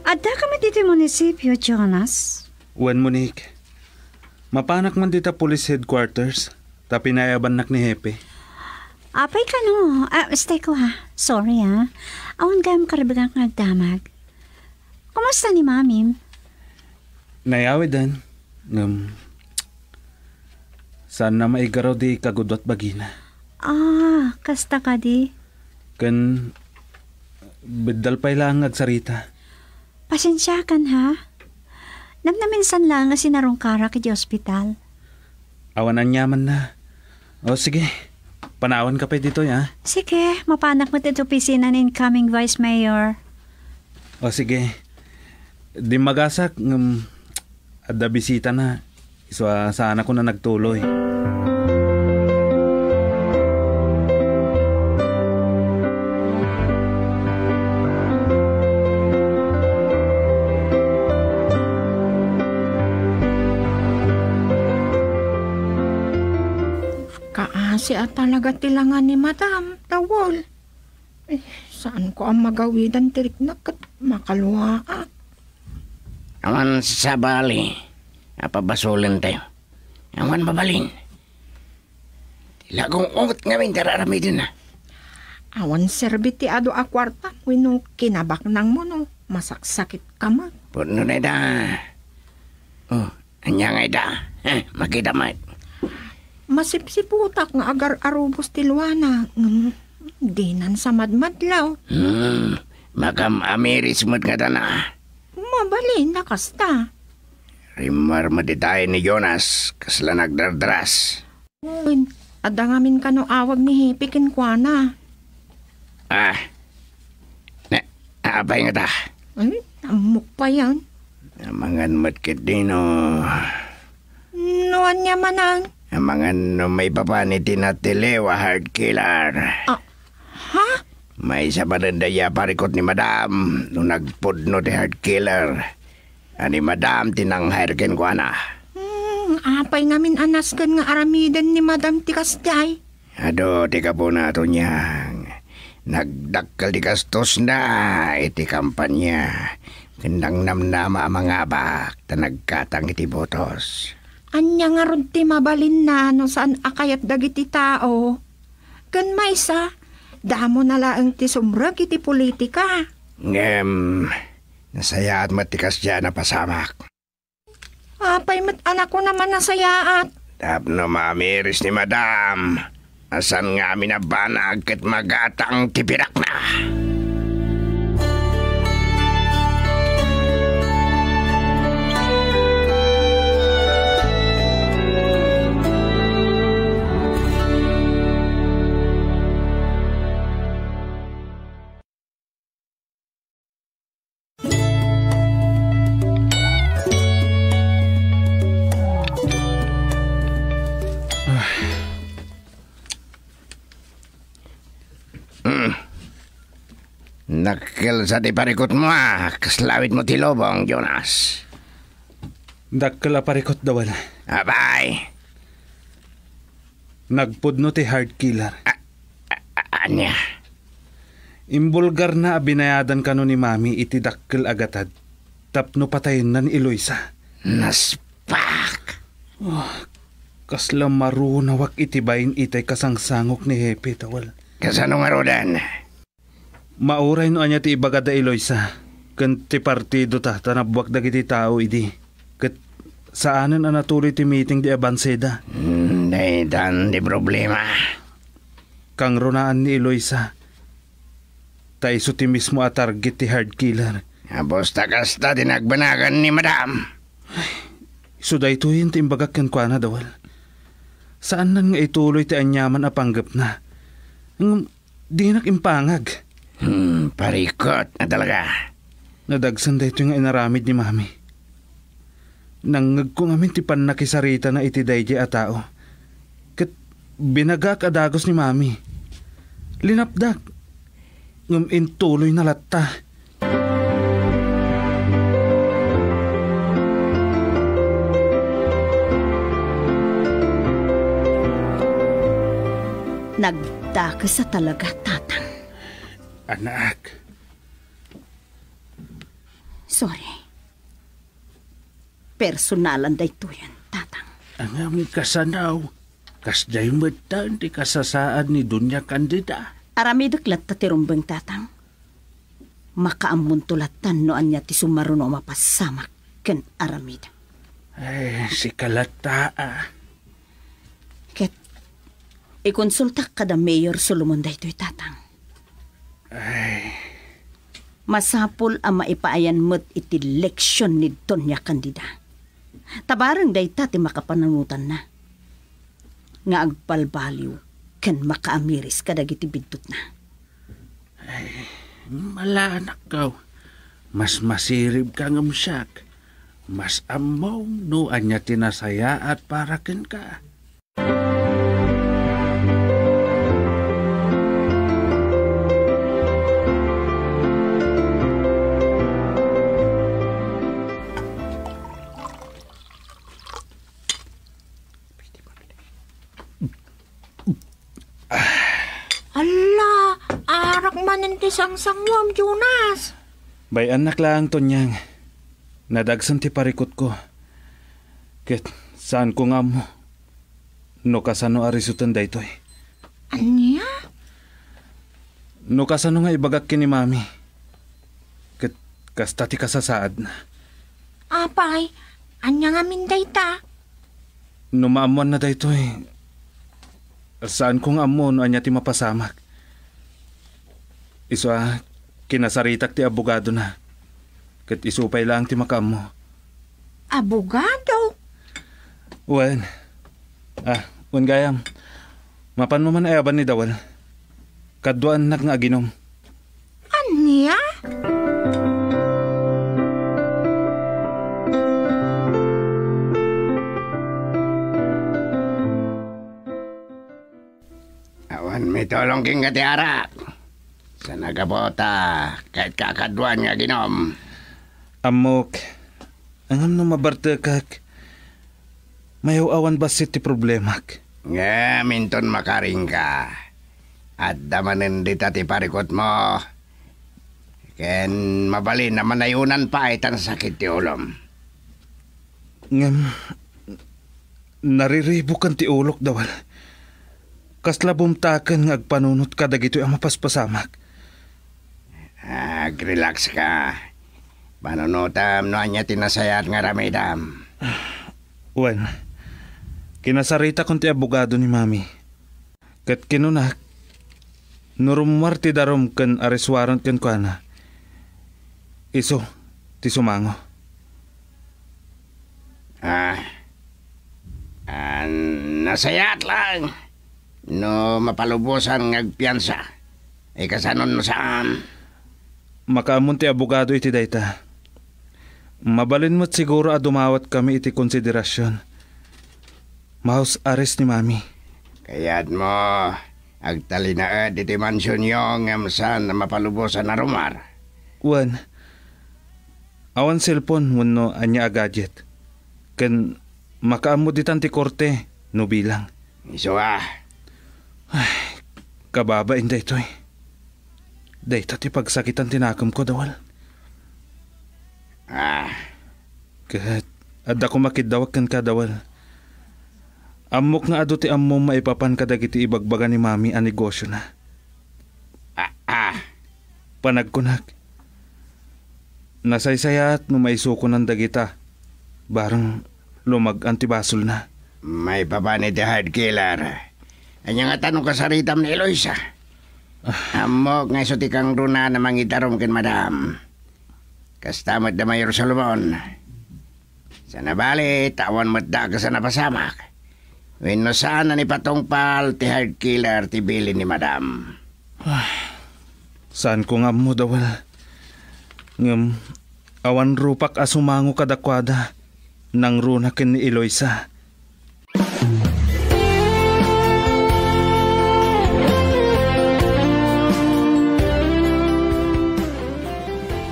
Ada kami dito munisipyo, Jonas. Uwan, Monique. Mapanak man dita police headquarters. Ta pinayaban nak ni Hepe. Apay ka no. Stay ko ha. Sorry ha. Awan gayam karabigang nagdamag. Kumusta ni Mami? Nayawidan. Saan na maigaraw di kagudot bagina. Kasta ka di. Kan bedal pa'y lang agsarita. Pasensya kan ha. Namnaminsan lang nga sinarong kara ki di ospital. Awanan yaman na. O sige, panawan ka pa dito ya. Sige, mapanak mo dito opisina ng incoming Vice Mayor. O sige, di magasak, ada bisita na. Iswa sana ko na nagtuloy. Klase at talaga tilangan ni Madam, tawol. Saan ko ang magawidan tirik na kat makaluwa at? Awan sa bali. Apabasulin tayo. Awan babalin. Tila kong ungot ngamin kararamidin na. Awan serbiti ado a kwarta. Wino kinabak nang mo no. Masaksakit ka mo. Puno na da. Anya nga da. Makita mat. Masipsiputak nga agar arubos tilwana. Dinan sa madmadlaw. Makam amiris mo't nga da na. Mabalin na kasta. Rimar maditay ni Jonas. Kasla nagdardras. Adangamin ka no awag ni Hipikin kwa na. Apay nga ta. Ay, amok pa yan. Amangan matkit din o. Nuan niya manang. Amangan no may papaniti na telewa hard killer. Ha? May isa pa rin daya parikot ni Madam nung nagpudno ti hard killer. Ani Madam tinanghayarkin ko na. Apay ngamin anaskan nga aramidan ni Madam Tikastay. Ado, tika po na ito niyang. Nagdakkal di kastos na iti kampanya. Kandang namnama ang mga abak ta nagkatang iti botos. Anya nga ron ti mabalin na no saan akayat dagiti tao. Kan maysa, damo na laang ti sumrag iti politika. Nasaya at matikas dyan na pasamak. Apay mat anak ko naman nasayaat. Tapno mamiris ni Madam. Asan nga minabanag kat magatang tipirak na. Nakkel sa di parikot mo kaslawit mo ti lobong, Jonas. Dakkel a parikot dawan. Abay. Nagpudno ti hard killer. Anya? Imbulgar na binayadan kano ni Mami iti dakkel agatad. Tapno patayin nan Eloisa. Naspak. Kasla marunawak iti bayin itay kasangsangok ni Hepe tawal. Kasano nga rodan? Mauray no anya ti ibagada Eloisa. Kan ti partido ta tanabwak dagiti tao idi. Kat saanan ang natuloy ti meeting di Abanseda. Daitan di problema. Kang runaan ni Eloisa. Taiso ti mismo a target ti hard killer. Abos takasta dinagbanagan ni Madam. So dahito yun ti imbagak yan kwa na dawal. Saan nan nga ituloy ti anyaman a panggap na? Di nakimpangag. Parikot na talaga. Nadagsan dahito yung inaramid ni Mami. Nangag ko ngamin ti panakisarita na iti dayjay a tao. Kat binagak adagos ni Mami. Linapdak. Ngam intuloy na latta. Nagdakas sa talaga, tatang. Anak. Sorry. Personalan da ito yan, tatang. Ang kasanaw. Kasday matan ti kasasaan ni Dunya Candida. Aramidok latta ti rumbeng, tatang. Makaamuntulatan no anya ti sumaruno mapasamak ken aramid. Ay, si Kalata Ket, ikonsulta kada Mayor Solomon da ito'y tatang. Ay. Masapul ang maipaayan mo't iti leksyon ni Doña Candida. Tabarang dayta ti makapananutan na. Nga agbalbaliw ken makaamiris kadag iti bidtot na. Ay, malanak ka. Mas masirib ka ng siyak. Mas amaw no anya tinasaya at parakin ka. Ala, arak manin ti sang-sangwam, Jonas. Bay anak lang to niyang. Nadagsan ti parikot ko. Ket saan ko nga mo? No kasano arisutan daytoy. Anya? No kasano nga ibagak kini mami. Ket kasta ti kasasaad na. Apay, anya nga minday ta? No maamuan na daytoy. Saan kong amon anya ti mapasamak. Iso kinasaritak ti abogado na. Ket isupay lang ti makamo. Abogado? Wen. Wen gayam. Mapan mo man ayaban ni Dawal. Kadwan nak nga aginom. Anya? Awan may tolong king katiarak. Sa nagabota, kahit kakadwan nga ginom. Amok, angam no mabartekak. Mayaw awan basit ti problemak. Nga, minton makaring ka. At damanin dita ti parikot mo. Ken mabalin na manayunan pa itan sakit ti ulom. Ngam, nariribukan ti ulok Dawal. Kasla bumtakan nga agpanunot ka dagitoy ang mapaspasamak. Relax ka. Panunutam no anya tinasayat nga ramidam. Wen, kinasarita kong ti abogado ni mami. Kat kinunak, nurumwar ti darom kan areswaran kan kuana. Iso, ti sumango. Nasayat lang. No mapalubusan ngagpiansa. Kasanon no saan? Makaamon ti abogado iti dayta. Mabalin mo't siguro dumawat kami iti konsiderasyon. Maus ares ni mami. Kayat mo, agtalinaad iti mansyon yung amsan na mapalubusan na rumar. Wan, awan cellphone wano anya a gadget. Ken makaamod ditan ti korte, no bilang. Iso Ay, kababain daytoy. Dayta ti pagsakitan tinakam ko Dawal. Kat adda ko makidawak kan ka Dawal. Amok nga ado ti ammo maipapan ka dagiti ibagbaga ni mami a negosyo na. Panagkunak. Nasaysayat no maisuko ng dagita. Barang lumag antibasol na. May papani ti hard killer. Anya nga tanong ka sa ritam ni Eloisa. Amok nga iso ti kang runa na mangitarom ken madam. Kastamot da Mayor Solomon. Sa nabali, tawan mo't da ka sa napasamak. Wenno saan na ni patongpal ti hard killer ti bilin ni madam. Saan ko nga mo Dawal? Ngam, awan rupak asumango kadakwada nang runa ken ni Eloisa.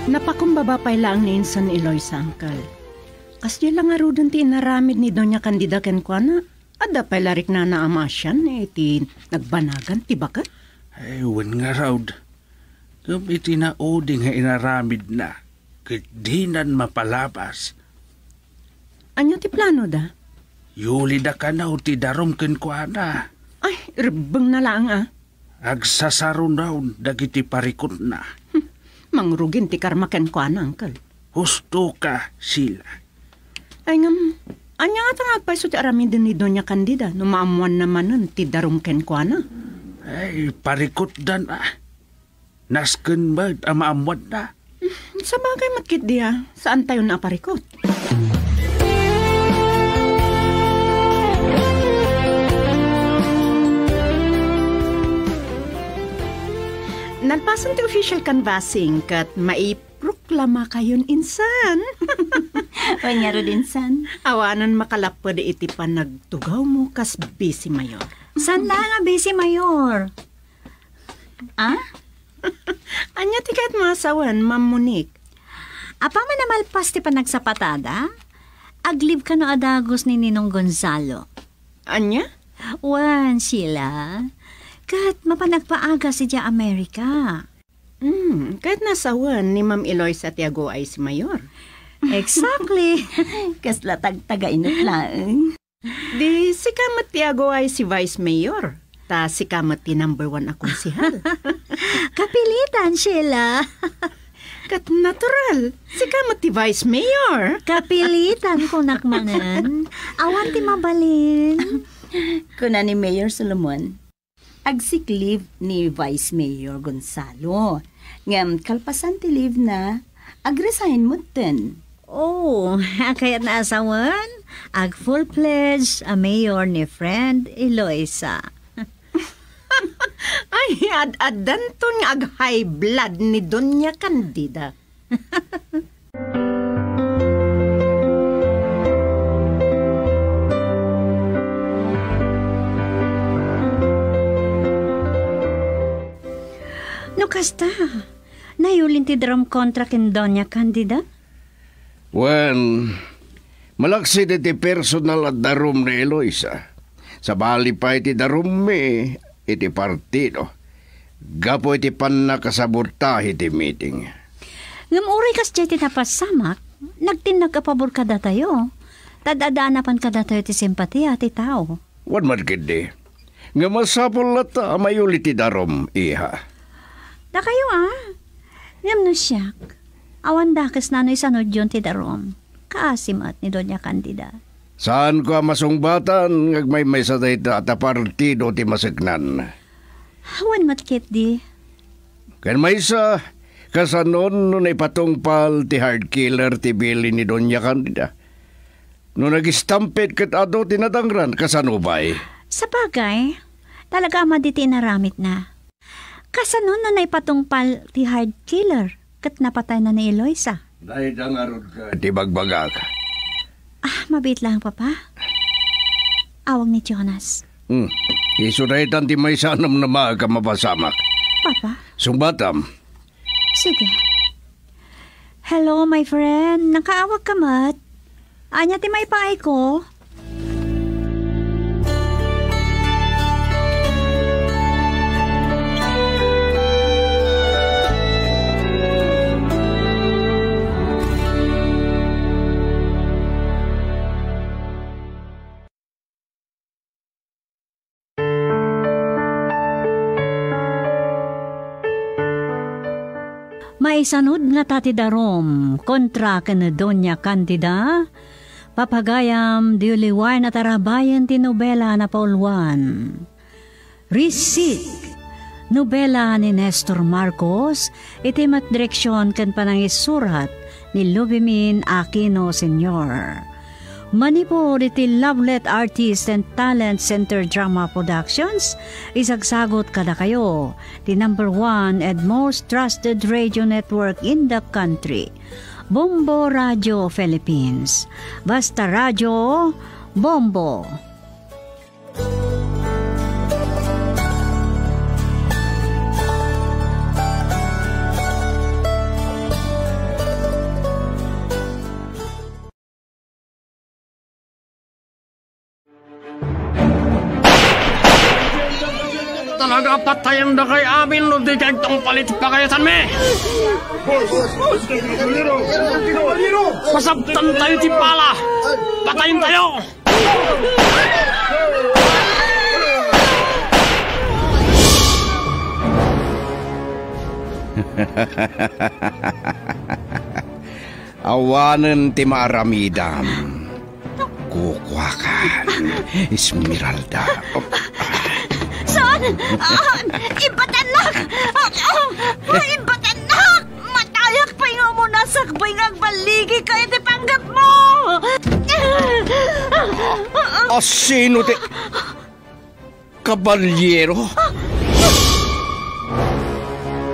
Napakumbaba pa lang ni Insan Eloisa, Uncle. Kasi lang nga rudon ti inaramid ni Doña Candida ken kuana. Ada pa larik na naamasyan ti nagbanagan ti bakat. Ay, wan nga raud. Kung itinaudi nga inaramid na, kadinan mapalabas. Anya ti plano da? Yuli da ka na ti darom ken kuana. Ay, rebeng na lang Agsasaro daw dagiti parikot na. Mangrugin ti karma ken kuana, Uncle. Husto ka sila. Ay ngam, anya nga tanga paiso ti aramidin ni Doña Candida no maamuan naman ti darom ken kuana. Ay, parikot dan Nasken ba maamuan na? Sa bagay matkit diya, saan tayo na parikot? Nalpasan ti official canvassing kat maiproklama kayon insan. Wanyaro din san. Awanan makalapod iti pa nagtugaw mo kas busy mayor. San lang nga busy mayor? Anya ti kahit masawan, Ma'am Monique. Apa man namalpas ti panagsapatada? Aglib ka no adagos ni Ninong Gonzalo. Anya? Wan sila. Kat mapanagpaaga si Dia Amerika. Kahit nasawan ni Ma'am Eloisa Tiago ay si Mayor. Exactly. Kasla tag-taga-inot lang. Di si Kamat Tiago ay si Vice Mayor. Ta si Kamat ti number 1 akong sihal. Kapilitan, Sheila. Kat natural, si Kamat ti Vice Mayor. Kapilitan ko nakmanan. Awan ti mabalin. Kuna ni Mayor Solomon, agsik leave ni Vice Mayor Gonzalo. Ngam kalpasan ti leave na, ag-resign mo din. Oh, kaya't naasawan, ag full pledge a mayor ni friend Eloisa. Ay, ad-adan to nga ag-high blood ni Doña Candida. No kasta, nayulin ti drum kontra kin Doña Candida? Well, malaksi ti personal at darum ni Eloisa. Sa bali pa iti darum iti partido. Gapo iti panakasaburtahi iti meeting. Ngam uri kas jay ti napasamak, nagtinag apabor kada tayo. Tadadanapan kada tayo ti simpatiya ti tao. Wan man kindi. Nga masapol lata mayuli ti darum, iha. Da kayo ngam no siyak. Awan dakas na no'y sanod yun ti darum. Kaasimat ni Doña Candida. Saan ko masungbatan ngagmay sa dayta at partido ti masagnan? Awan matkit di. Kan may sa kasanon no ipatungpal ti hard killer ti Billy ni Doña Candida. No nag-stampede kat ado tinatangran kasanubay. Sa bagay, talaga maditi naramit na. Kasanon no naipatungpal ti hard killer kat napatay na ni Eloisa. Dahil ang arod ka ti bagbagak. Mabit lang, Papa. Awag ni Jonas. Isuraitan ti may sanam na maaga mapasamak. Papa? Sumbatam. Sige. Hello, my friend. Nakaawag ka mat. Anya ti may paay ko. Maisanod nga tati darom kontra ken Doña Candida, papagayam diuliway na tarabayan ti nobela na paulwan. Risik, nobela ni Nestor Marcos, iti matdireksyon ken panangisurat ni Lubimin Aquino Sr. Manipod iti Lovelet Artist and Talent Center Drama Productions, isagsagot kada kayo, the number 1 and most trusted radio network in the country, Bombo Radio Philippines. Basta Radio, Bombo. Talaga patayang na kay amin no di kayong tong palit pa kayo san me. Masabtan tayo ti pala. Patayin tayo. Awanan ti maaramidam. Kukwakan. Esmeralda. Saan? Ibatanak! Ibatanak! Matayak pa nga mo nasakbay nga baligi ka iti panggap mo! Sino ti... Kabalyero?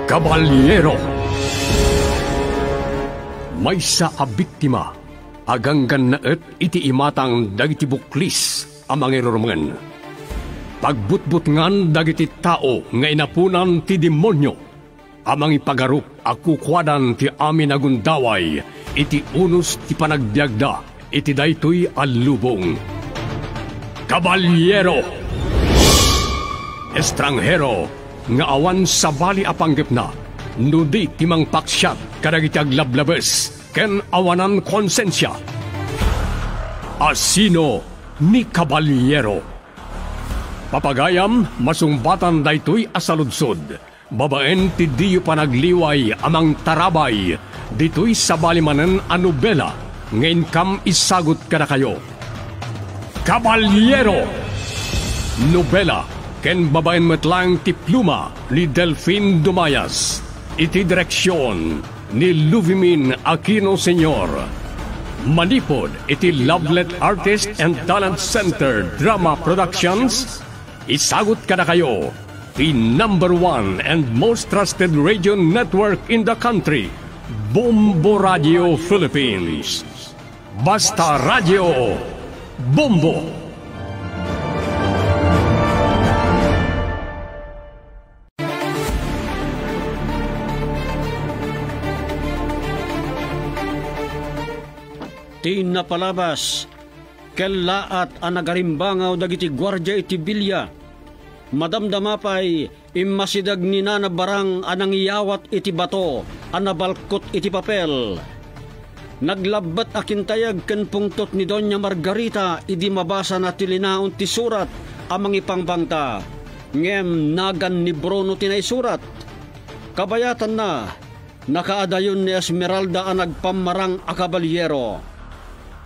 Kabalyero! May sa abiktima, aganggan na iti imatang dagiti buklis amang irurungan. Pagbutbutngan dagiti tao nga inapunan ti demonyo, amang ipagarup akukwadan ti amin agundaway, iti unos ti panagbiagda, iti daytoy alubong. Kabalyero! estranghero nga awan sa bali apanggip na, nudi timang paksyat kadagiti aglablabes ken awanan konsensya. Asino ni Caballero. Papagayam masumbatan daytoy asaludsod, babaen ti diyo panagliway amang tarabay, ditoy sa balimanen a nobela, ngayon kam isagot kada kayo. Caballero! Nobela ken babaen metlang ti pluma ni Delfin Dumayas, iti direksyon ni Luvimin Aquino Sr. Manipod iti Lovelet Artist and Talent Center Drama Productions. Isagot kada kayo, the #1 and most trusted radio network in the country, Bombo Radio Philippines. Basta Radio Bombo. Tinapalabas, kelaat ang nagarimbangaw dagiti gwardya iti bilya. Madamdamapay, imasidag ni na barang anang iyawat iti bato, anabalkot iti papel. Naglabat akintayag ken pungtot ni Doña Margarita, idi mabasa na tilinaon ti surat, amang ipangbangta. Ngem nagan ni Bruno tinay surat. Kabayatan na, nakaadayon ni Esmeralda ang nagpamarang a Caballero.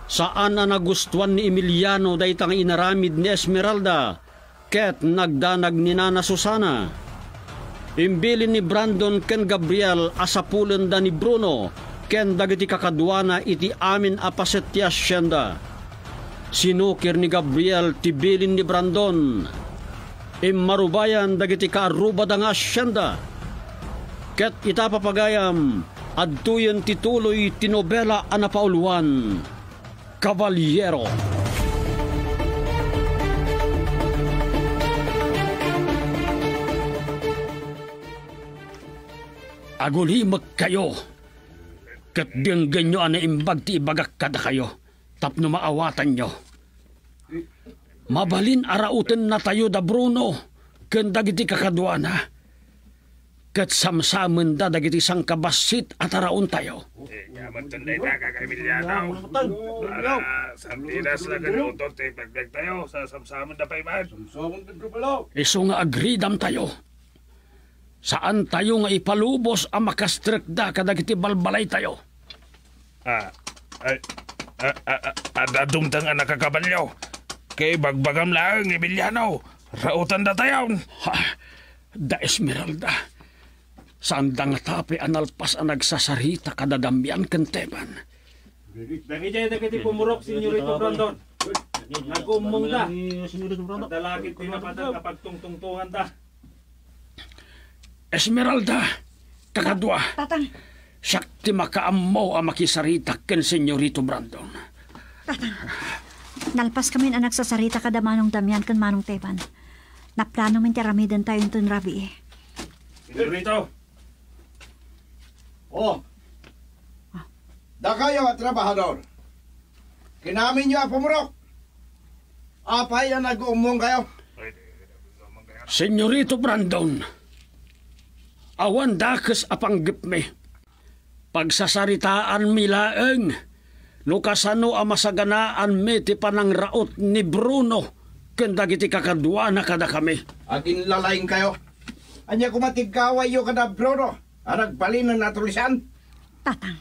Saan na nagustuhan ni Emiliano daytang inaramid ni Esmeralda, ket nagdanag ni Nana Susana. Imbilin ni Brandon ken Gabriel asapulen da ni Bruno, ken dagiti kakadwana iti amin apaset ti asyenda. Sinukir ni Gabriel tibilin ni Brandon. Marubayan dagiti kaaruba da nga asyenda. Ket itapapagayam, adtuyen tituloy tinobela a napauluan. Caballero. Agulimag kayo, kat biyanggan nyo ana imbag ti ibagak kada kayo, tapno maawatan nyo. Mabalin arauten na tayo da Bruno, ken dagiti kakadwana, kat samsamen da dagiti sangkabasit at araon tayo. Matanda ita kakaibilyanaw. Para samtinas na ganutot tayo pagdag tayo sa samsaman na paiman. Iso nga agridam tayo. Saan tayo nga ipalubos ang makastrekda kadagiti balbalay tayo? Adadumtang anak kakabalyaw. Kay bagbagam lang Emiliano. Rautan na tayo. Da Esmeralda. Saan da nga tape analpas ang nagsasarita kadadambian kenteban. Dagi dyan dagiti pumurok, Senyorito Brandon. Nagumong da. Dalagit pinapatag kapag tungtungtungan da. Esmeralda, kakadwa. Tatang. Sakti makaammo ang makisarita ken Senyorito Brandon. Tatang, nalpas kami na nagsasarita kada manong damian ken manong teban. Naplano min tiramidan tayo itong rabi eh. Senyorito. Oh. Da kayo at trabahador. Kinamin nyo ang pumurok. Apay ang nag-uumong kayo. Senyorito Brandon, awan dakes apanggip me. Pagsasaritaan mi laeng, lukasano ang masaganaan me ti panangraot ni Bruno, ken dagiti kakadwa na kada kami. Agin lalaing kayo. Anya kumatigkaway yo kada Bruno. Arag balin na natulisan. Tatang,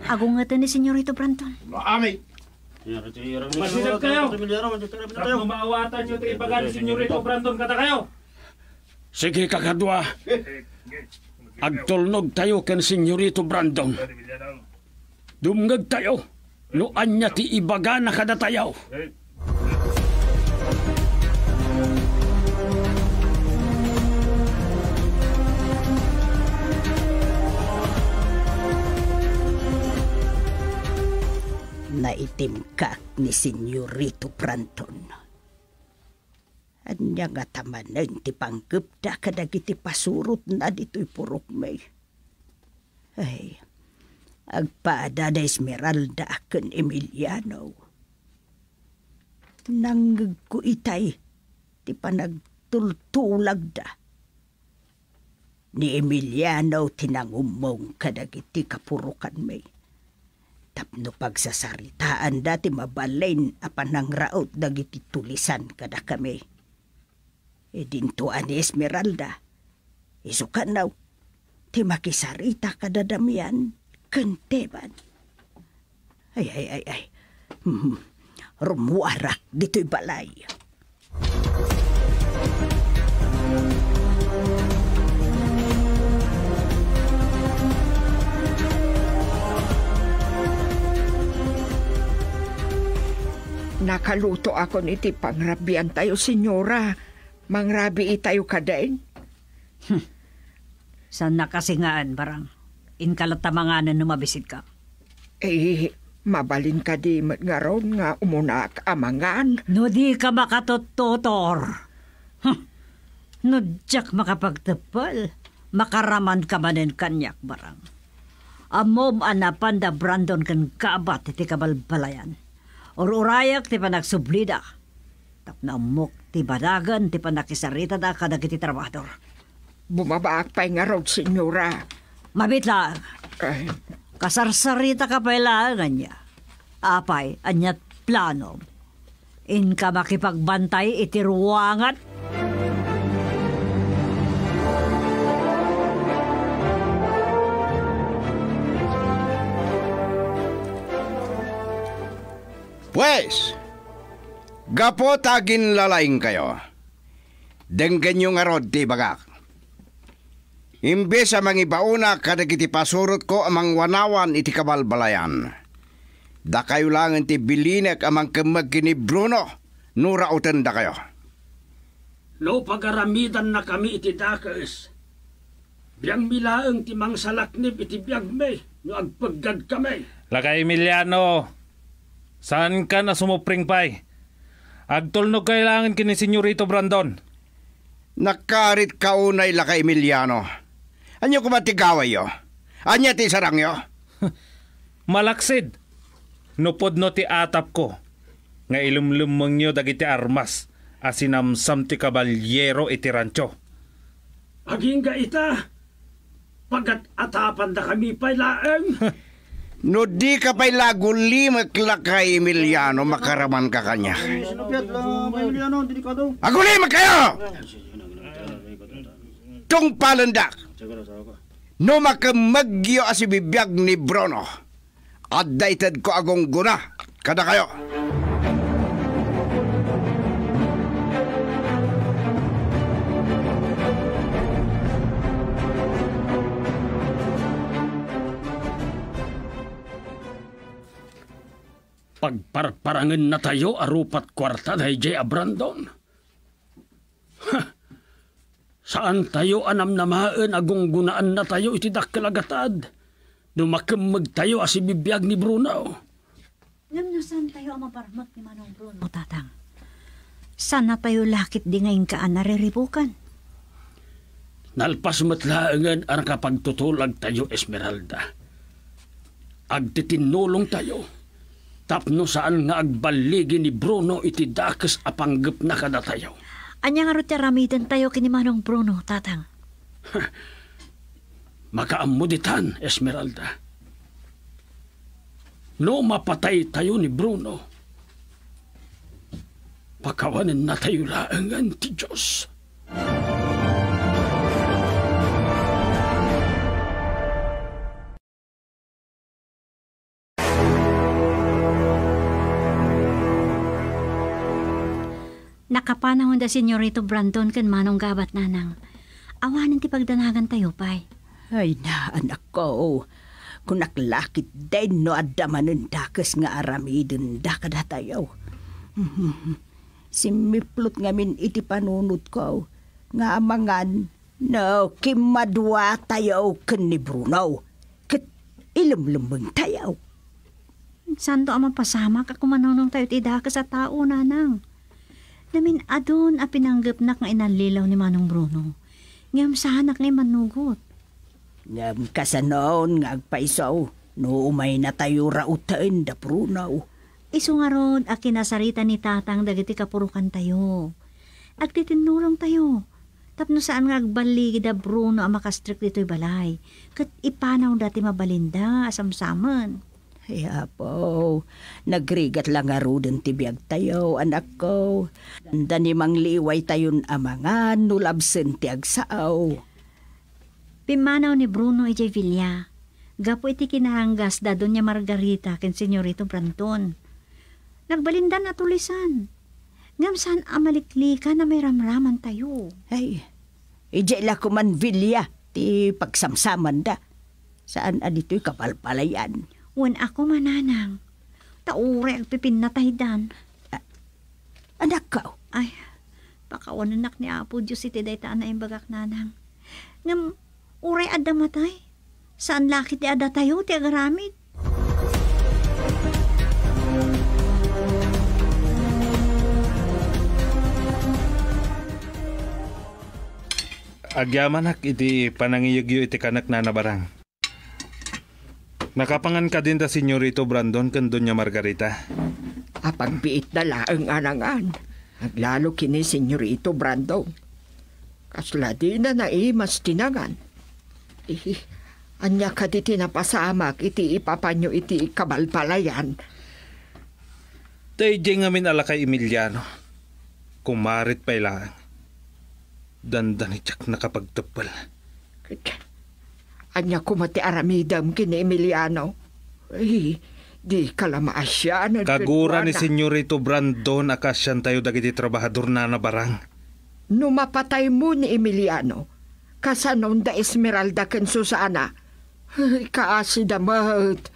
agungatin ni Senyorito Brandon. Maami. Masinag kayo. Tapno maawatan nyo ito ibagan, Senyorito Brandon kada kayo. Sige kakadwa. Agtulnog tayo ken Senyorito Brandon. Dumngag tayo. No anya ti ibaga na kada tayo. Naitimkak ni Senyorito Brandon. Anya nga tamanan ti panggupda kadagiti pasurot na dito'y purok may. Ay, agpaada da Esmeralda ken Emiliano. Nanggag ko itay ti tultulag da. Ni Emiliano tinangumong kadagiti kapurukan may. Tapno pagsasaritaan dati mabalain apan ng raot dagiti tulisan kada kami. E dintuan ni Esmeralda. Isukan daw, ti makisarita kada damian, kenteban. Ay. Rumuarak dito'y balay. Nakaluto ako niti pangrabian tayo, senyora. Mangrabi tayo kadain. San nakasingaan, barang? Inkalatamanganan na mabisit ka. Mabalin ka di nga ron nga umunak amangan. No di ka makatututor. No jak makapagtapal. Makaraman ka manin kanyak, barang. Amom anapan da Brandon kan kaabat iti kabalbalayan. Or-urayak ti panagsublida. Tapna umok ti badagan ti panakisarita da kadagiti trabador. Bumabaak pa'y nga raw, senyora. Mabitla. Kasarsarita ka pailangan niya. Apay, anyat plano. In ka makipagbantay iti ruwangan. Pues, gapo tagin lalaing kayo. Denggen yung arod ti bagak. Imbes sa mangibauna kadagiti pasurot ko amang wanawan iti kabalbalayan. Da kayo langan ti bilinek amang kemag ni Bruno, nurautan da kayo. No pagaramidan na kami iti dakas. Biyang milaeng ti mang salaknib iti biyag may, no agpaggad kami. Lakay Emiliano, saan ka na sumupring pay? Agtulnog kailangan kini Senyorito Brandon. Nakarit kaunay lakay Emiliano. Anyo kumatigaway yo? Anya ti sarang yo? Malaksid. Nupod no ti atap ko. Nga ilumlumong nyo dagiti armas. Asinamsam ti kabalyero iti rancho. Aging ga ita. Pagat atapan da kami pa'y laeng. No di ka pa'y laguli maglakay Emiliano makaraman ka kanya. Aguli kayo! Tung palandak. No makamagyo asibibiyag ni Bruno. Addaitad ko agong guna. Kada kayo. Pagparparangan na tayo arupat kwarta dahi J. Brandon. Saan tayo anamnamaan agong gunaan na tayo iti dakalagatad? Dumakemag tayo asibibiyag ni Bruno. Ngam saan tayo ang maparmat ni Manong Bruno, tatang? Saan na tayo lakit di ngayon kaan nariribukan? Nalpas matlaangan ang kapagtutulag tayo, Esmeralda. Agtitinulong tayo. Tapno saan nga agbaligi ni Bruno iti dakas apanggap na kada tayo. Anya nga rutya ramitan tayo kini Manong Bruno, tatang. Makaamuditan, Esmeralda. No mapatay tayo ni Bruno, pakawanan na tayo laangan ti Diyos. Nakapanahon da Senyorito Brandon kan Manong gabat nanang. Awanan ti pagdanagan tayo, pay. Ay na, anak ko. Kung naklakit din no adamanan dakas nga aramidin da kada tayo. Simiplot ngamin iti panunod ko. Nga amangan, no, kimadwa tayo kan ni Bruno. Kat ilumlumang tayo. Santo ang mapasama ka kumanunong tayo ti dakas sa tao, nanang. Namin adon a pinanggap na nga inalilaw ni Manong Bruno. Ngam sahanak nga manugot. Ngam kasanoon nga agpaisaw. No umay na tayo rautain da Bruno. Iso nga rod a kinasarita ni tatang dagiti kapurukan tayo. agtitinulong tayo. Tapno saan nga agbaligi da Bruno ang makastrik dito'y balay. Kat ipanaw dati mabalinda, asamsaman. Yapo, nagrigat lang nga rudin tibiyag tayo, anak ko. Danimang liway tayon amangan, nulabsen ti agsaaw. Pimanaw ni Bruno ijay Villa. Gapo iti kinahanggas da doon niya Margarita ken Senyorito Branton. Nagbalinda na tulisan. Ngam saan amalikli ka na may ramraman tayo. Ay, ijay la ko man Villa, ti pagsamsaman da. Saan adito'y kapalpalayan? Wan ako mananang. Taure agpipin na tahidan. Anak ka? Ay, pakawan anak ni Apo Diyos iti daytaan na imbagak nanang. Ngam, uray adda matay. Saan lakit ti adda tayo ti agaramid? Agyamanak iti panangiyagyo iti kanak na nabarang. Nakapangan ka din da Senyorito Brandon kan Doña Margarita. Apagbiit na laang anangan. Naglalo kini Senyorito Brandon. Kasla di na naimas tinagan. Anya ka di tinapasamak iti ipapanyo iti kabalpalayan. Tay ngamin ala kay Emiliano. Kumarit pa ilang. Dandanityak nakapagtapal. Anya kumati aramidam kini Emiliano. Ay, di kalamaasya. Kagura ni Senyorito Brandon akasyan tayo dagiti trabahador na nabarang. Numapatay mo ni Emiliano. Kasanon da Esmeralda ken Susana. Ay, kaasidamat.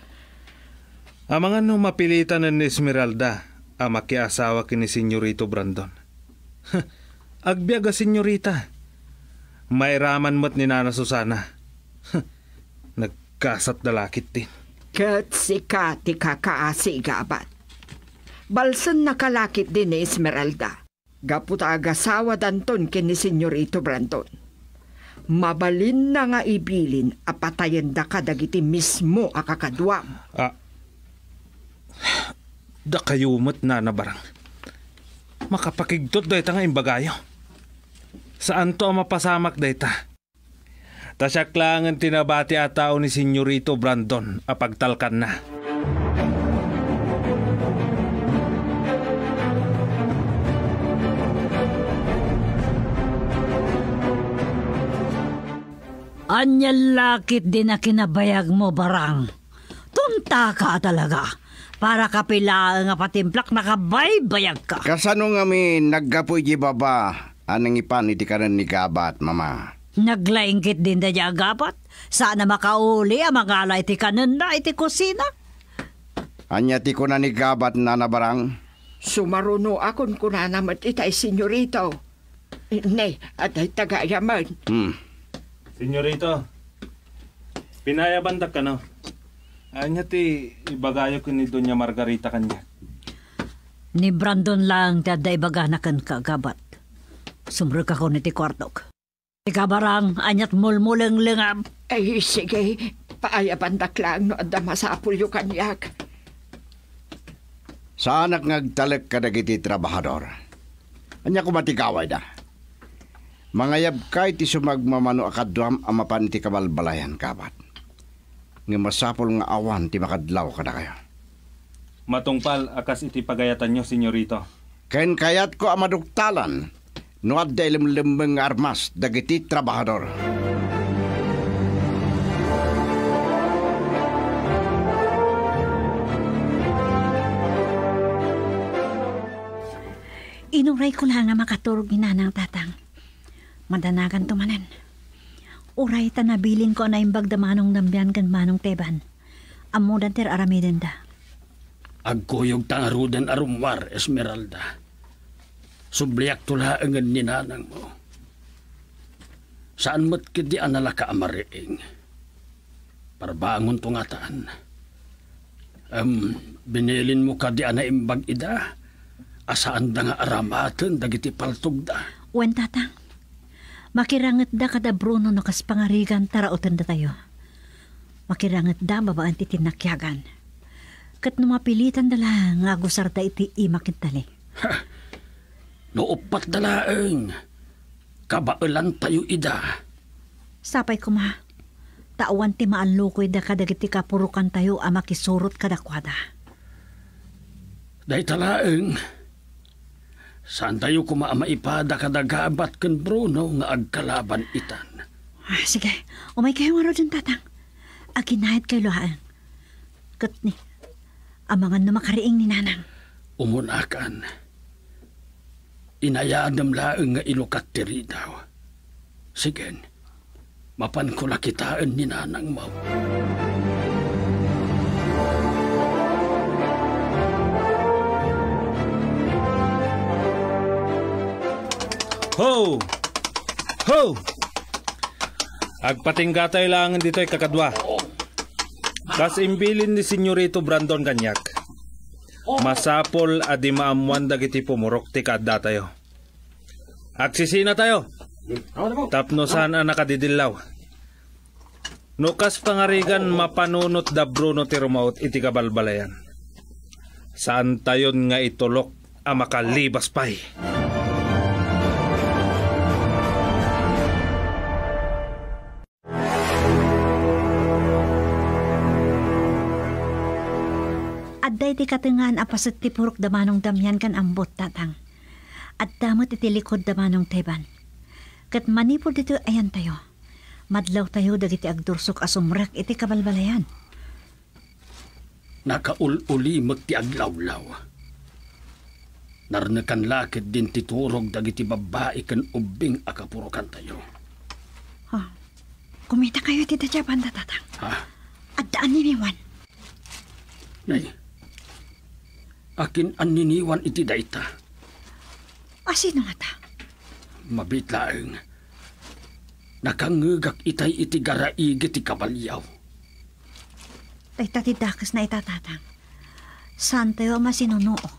Amangan no mapilitan ni Esmeralda ang makiasawa kini Senyorito Brandon. Agbiaga Senyorita. Mairaman mo't ni Nana Susana. Nagkasat na lakit din. Kat si Kati kakaasigabat. Balsan nakalakit din ni Esmeralda. Gaputa agasawa danton kini Senyorito Brandon. Mabalin na nga ibilin apatayan da kadagiti mismo akakadwam. Da kayumot na nabarang. Makapakigtot dayta nga imbagayo. Saan to ang mapasamak dayta? Tasyak lang ang tinabati atao ni Senyorito Brandon apagtalkan na. Anyal lakit din na kinabayag mo, Barang. Tunta ka talaga. Para kapila nga patimplak nakabaybayag ka. Kasano nga mi naggapoy di baba anang ipan iti kanan ni Gabat, mama. Naglaingkit din da di agapat. Sana makauli ang mga ala iti kanan na iti kusina. Anya ti ko na ni Gabat na nabarang. Sumaruno akon kuna namat itay Senyorito. Ne, at ay tagayaman. Senyorito, pinayabandak ka no? Anya ti ibagayo ko ni Doña Margarita kanya. Ni Brandon lang tada ibaganakan ka Gabat. Sumrug ako ni ti kwartok. Ika Barang, anyat mulmulang lingam. Ay, sige, paayabandak lang no adda masapul yung kanyak. Saanak ngagtalek ka dagiti trabahador. Anya ko matigaway da. Mangayab ka iti sumagmamano akadwam amapan iti kabalbalayan Gabat. Nga masapol nga awan ti makadlaw kada kayo. Matungpal akas iti pagayatan nyo, Senyorito. Ken kayat ko amaduktalan no adda ilimlimbeng armas dagiti trabahador. Inuray ko lang nga makaturog ni Nanang Tatang. Madanagan tumanan. Uray ta nabilin ko na imbag da manong nambyan kan manong teban. Amudan ter aramiden da. Agkuyog tangarudan arumwar, Esmeralda. Subliak tulaangan ni nanang mo. Saan mo't kidi anala ka amariing? Parbangon tungataan. Binilin mo ka di ana imbag ida. Asaan da nga aramatan dagiti paltog da. Wen Tatang. Makiranget da kada Bruno no kas pangarigan tarautan da tayo. Makiranget da babaan ti tinakyagan. Kat numapilitan da lang nga gusar da iti imakintali. No upat dalaeng. Kabailan tayo ida. Sapay ko ma. Tawan ti maalukoy da kadagiti kapurukan tayo a makisurot kadakwada. Day talaeng. Saan tayo maipada kadagabat ken Bruno nga agkalaban itan. Sige, umay kayo nga rin tatang. Aginahit kayo luhaan. Kat ni, amangan na makariing ni nanang. Umunakan. Inayadam laeng nga ilukat tiri daw. Sige, mapan ko lakitaan ni nanang mo. Ho! Ho! Agpatinggatay lang dito'y kakadwa. Kas imbilin ni Senyorito Brandon kanyak. Masapol adi maamuan dagiti pumurok ti kadda tayo. Agsisina tayo. Tapnosan ang nakadidilaw. Nukas pangarigan mapanunot da Bruno ti rumaut iti kabalbalayan. Saan tayon nga itulok ang makalibas pa'y. Adday ti katengan apaset ti purok damanong damyan kan ambot tatang. At damot iti likod damanong teban. Kat manipod dito ayan tayo. Madlaw tayo dagiti agdursok asumrak iti kabalbalayan. Nakaul-uli magti aglawlaw. Narnakan lakit din titurog dagiti babae kan ubing akapurokan tayo. Kumita kayo ti Japan tatang. At daan niniwan. Nay, akin ang niniwan iti daita. Sino nga ta? Mabitlaeng. Nakangugak itay iti garaig iti kabalyaw. Daita ti dakas na itatatang. Saan tayo masinunoo?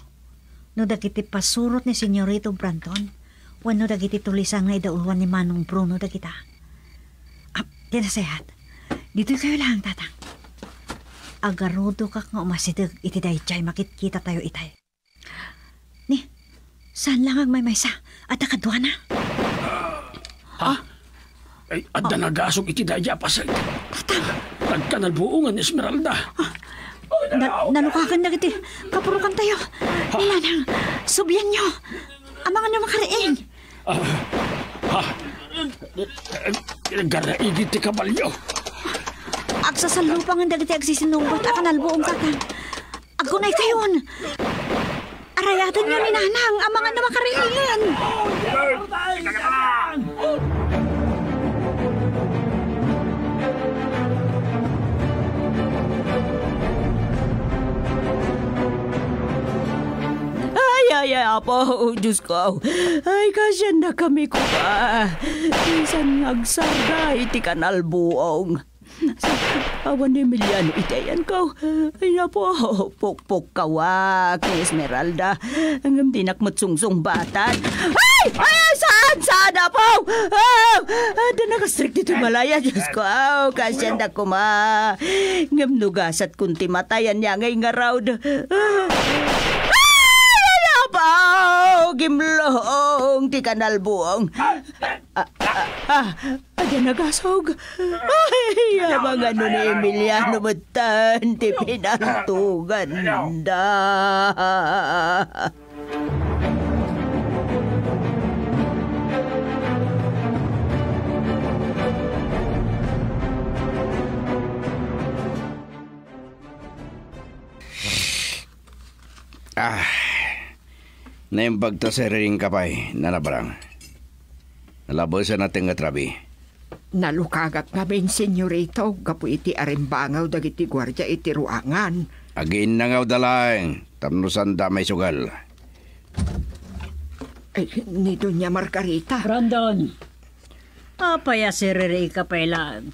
No dagiti pasurot ni Senyorito Brandon, wano dagiti tulisang nga idaulwan ni Manong Bruno dagita. Tinasayahat. Dito kayo lang, tatang. Agarudo kak nga umasidag iti dayjay makitkita tayo itay. Ni, saan lang ang may maysa at akadwa na? Ay, adda nagasog iti dayjay pasag. Nagkanalbuungan ni Esmeralda. Nalukakan na kiti kapurukan tayo. Nanang, subyan nyo. Amangan na makariing. Garaig iti kabalyo. Agsasalupang ang dagiti agsisinunggot akan albuong tatang. Agunay kayon. Arayatan nyo ni nanang amangan na makariingin. Ay, apo, Diyos ko. Ay, kasyan na kami ko pa. Minsan agsarga iti kanalbuong. Awan ni Emiliano itayan ko. Ay, apo, pukpuk kawa kay Esmeralda. Ang dinakmat sungsong batan. Ay, saan, apo? Ada nakastrik dito malaya, Diyos ko. Kasyan na kuma. Ngam nugasat kunti matayan niya ngay nga raw. Gimlong ti kanalbuong. Ada nagasog. Ay, abang ano ni Emiliano matan ti pinaltugan da. Naimbag ta sa ring kapay, nanabarang. Nalabosan natin nga trabi. Nalukagak namin, senyorito, gapu iti arimbangaw dagiti gwardya iti ruangan. Agin na nga dalang, tamnusan da may sugal. Ay, ni Doña Margarita. Brandon, papaya si Riri kapay lang.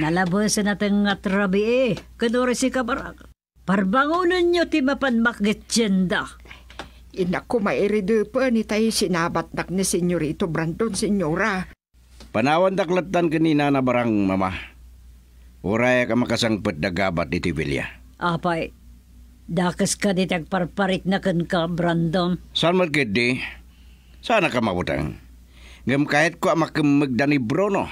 Nalabosan natin nga trabi kadore si kabarak. Parbangunan nyo ti mapanmakget tiyenda. Inaku mairidupa ni tayo sinabatnak ni Senyorito Brandon, senyora. Panawan daklatan kanina na barang, mama. Uraya ka makasangpet dagabat iti Villa. Apay, dakas ka ditag parparit na kan ka, Brandon. Saan magkidi? Sana ka mabutang. Ngam kahit ko makamagdani Bruno.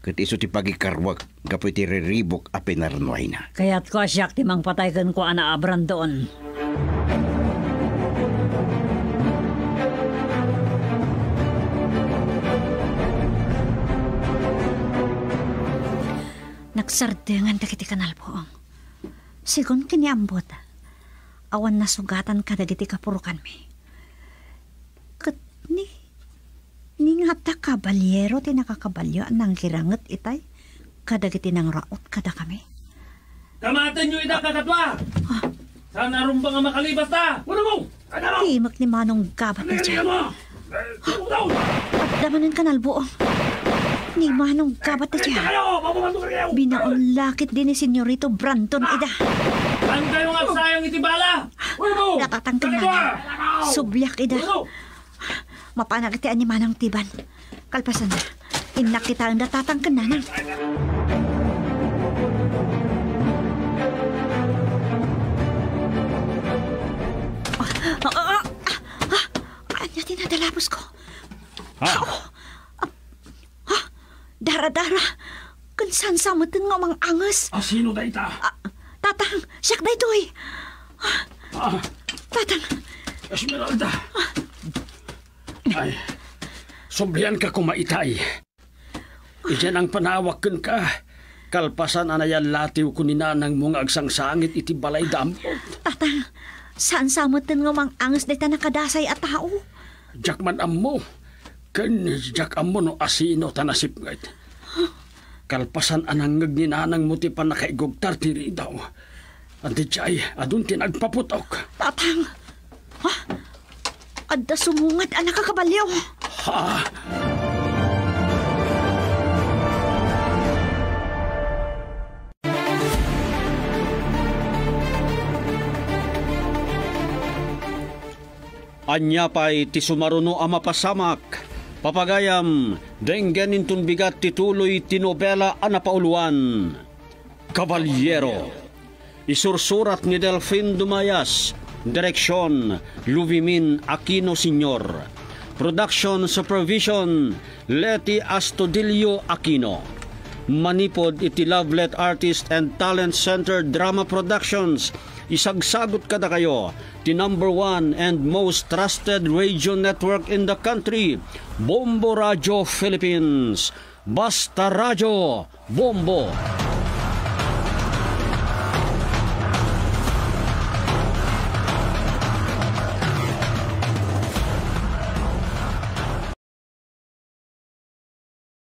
Kat iso ti pagikarwag, gapoy ti riribok a pinarnuay na. Kaya't ko asyak ti mang pataykan ko ana abran doon. Nagsardengan dagiti kanalbuong. Sigon kiniambot. Awan nasugatan ka dagiti kapurukan mi. Kat ni nga ta kabalyero ti nakakabalyo nang kiranget itay kadagiti nang raot kada kami. Kamatan nyo ita kakatwa! Sana rumbang ang makalibas ta! Muna mo! Timak ni Manong gabat na dyan. At damanin kanalbuong. Ni Manong gabat na dyan. Binaon lakit din ni Senyorito Brandon ida. Saan kayo nga sayang itibala? Natatangkan na. Subyak ida. Mapanagitian ni Manang Tiban. Kalpasan na. Inak kita ang natatangkan na nang. Anya tinadalapos ko. Dara-dara. Kansan samutin nga mang angas. Sino da ita? Tatang, siyak da ito'y. Tatang. Esmeralda. Ay, sobrihan ka kumaitay. Iyan ang panawakan ka. Kalpasan anayan latiw ko ni nanang mong agsangsangit iti balay dampot. Tatang, saan samutin nga mang angas na nakadasay at tao? Jak man ammo. Kan jak ammo no asino tanasip ngayt. Kalpasan anang ni nanang mo ti panakaigugtar tiri daw. Andi chay, adun tinagpaputok. Tatang, adda sumungat ang nakakabalyaw. Ha? Anya pa'y ti sumaruno a mapasamak. Papagayam, denggen intun bigat tituloy tinobela a napauluan. Kabalyero. Isursurat ni Delfin Dumayas. Direksyon, Luvimin Aquino Sr. Production Supervision, Leti Astudillo Aquino. Manipod iti Lovelet Artist and Talent Center Drama Productions. Isagsagot kada kayo, the #1 and most trusted radio network in the country, Bombo Radio Philippines. Basta Radio, Bombo!